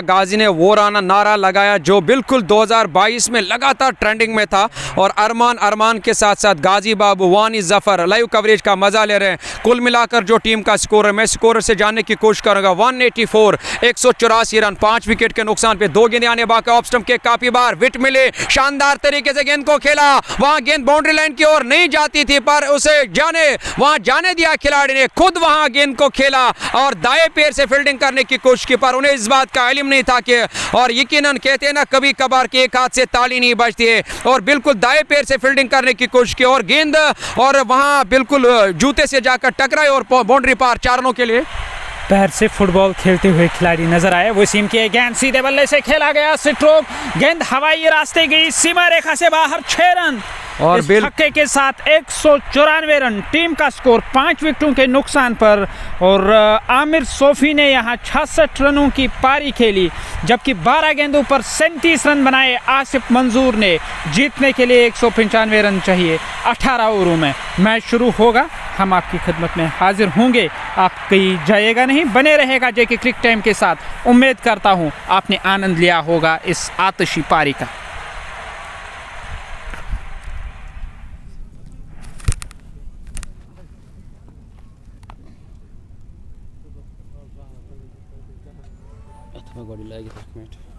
गाजी ने वो नारा लगाया जो बिल्कुल 2022 में लगातार ट्रेंडिंग में था। और अरमान के साथ साथ गाजी बाबू, वानी जफर लाइव कवरेज का मजा ले रहे हैं। कुल मिलाकर जो टीम का स्कोर है, मैं स्कोर से जानने की कोशिश करूंगा। 184, 184 रन, 5 विकेट के नुकसान पे 2 गेंदें आने बाकी। ऑफ स्टंप के काफी बार विट मिले, शानदार तरीके से गेंद को खेला, वहां गेंद बाउंड्री लाइन की ओर नहीं जाती थी पर उसे वहां जाने दिया खिलाड़ी ने, खुद वहां गेंद को खेला और दाएं पैर से फील्डिंग करने की कोशिश की, पर उन्हें इस बात का इल्म नहीं था कि, और यकीनन कहते हैं ना कभी कभार के एक हाथ से ताली नहीं बजती है, और बिल्कुल दाएं पैर से फील्डिंग करने की कोशिश की और गेंद और वहां बिल्कुल जूते से जाकर टकराई और बाउंड्री पार। 4 रनों के लिए
पैर से फुटबॉल खेलते हुए खिलाड़ी नजर आए। वसीम की गेंद सीधे बल्ले से खेला गया स्ट्रोक, गेंद हवाई रास्ते गई सीमा रेखा से बाहर, 6 रन। और इस छक्के के साथ 194 रन, टीम का स्कोर 5 विकेटों के नुकसान पर। और आमिर सोफी ने यहां 66 रनों की पारी खेली, जबकि 12 गेंदों पर 37 रन बनाए आसिफ मंजूर ने। जीतने के लिए 195 रन चाहिए 18 ओवरों में। मैच शुरू होगा हम आपकी खिदमत में हाजिर होंगे। आप कहीं जाइएगा नहीं, बने रहेगा जेके क्रिक टाइम के साथ। उम्मीद करता हूँ आपने आनंद लिया होगा इस आतिशी पारी का।
मैं गोली लाएगी 1 मिनट।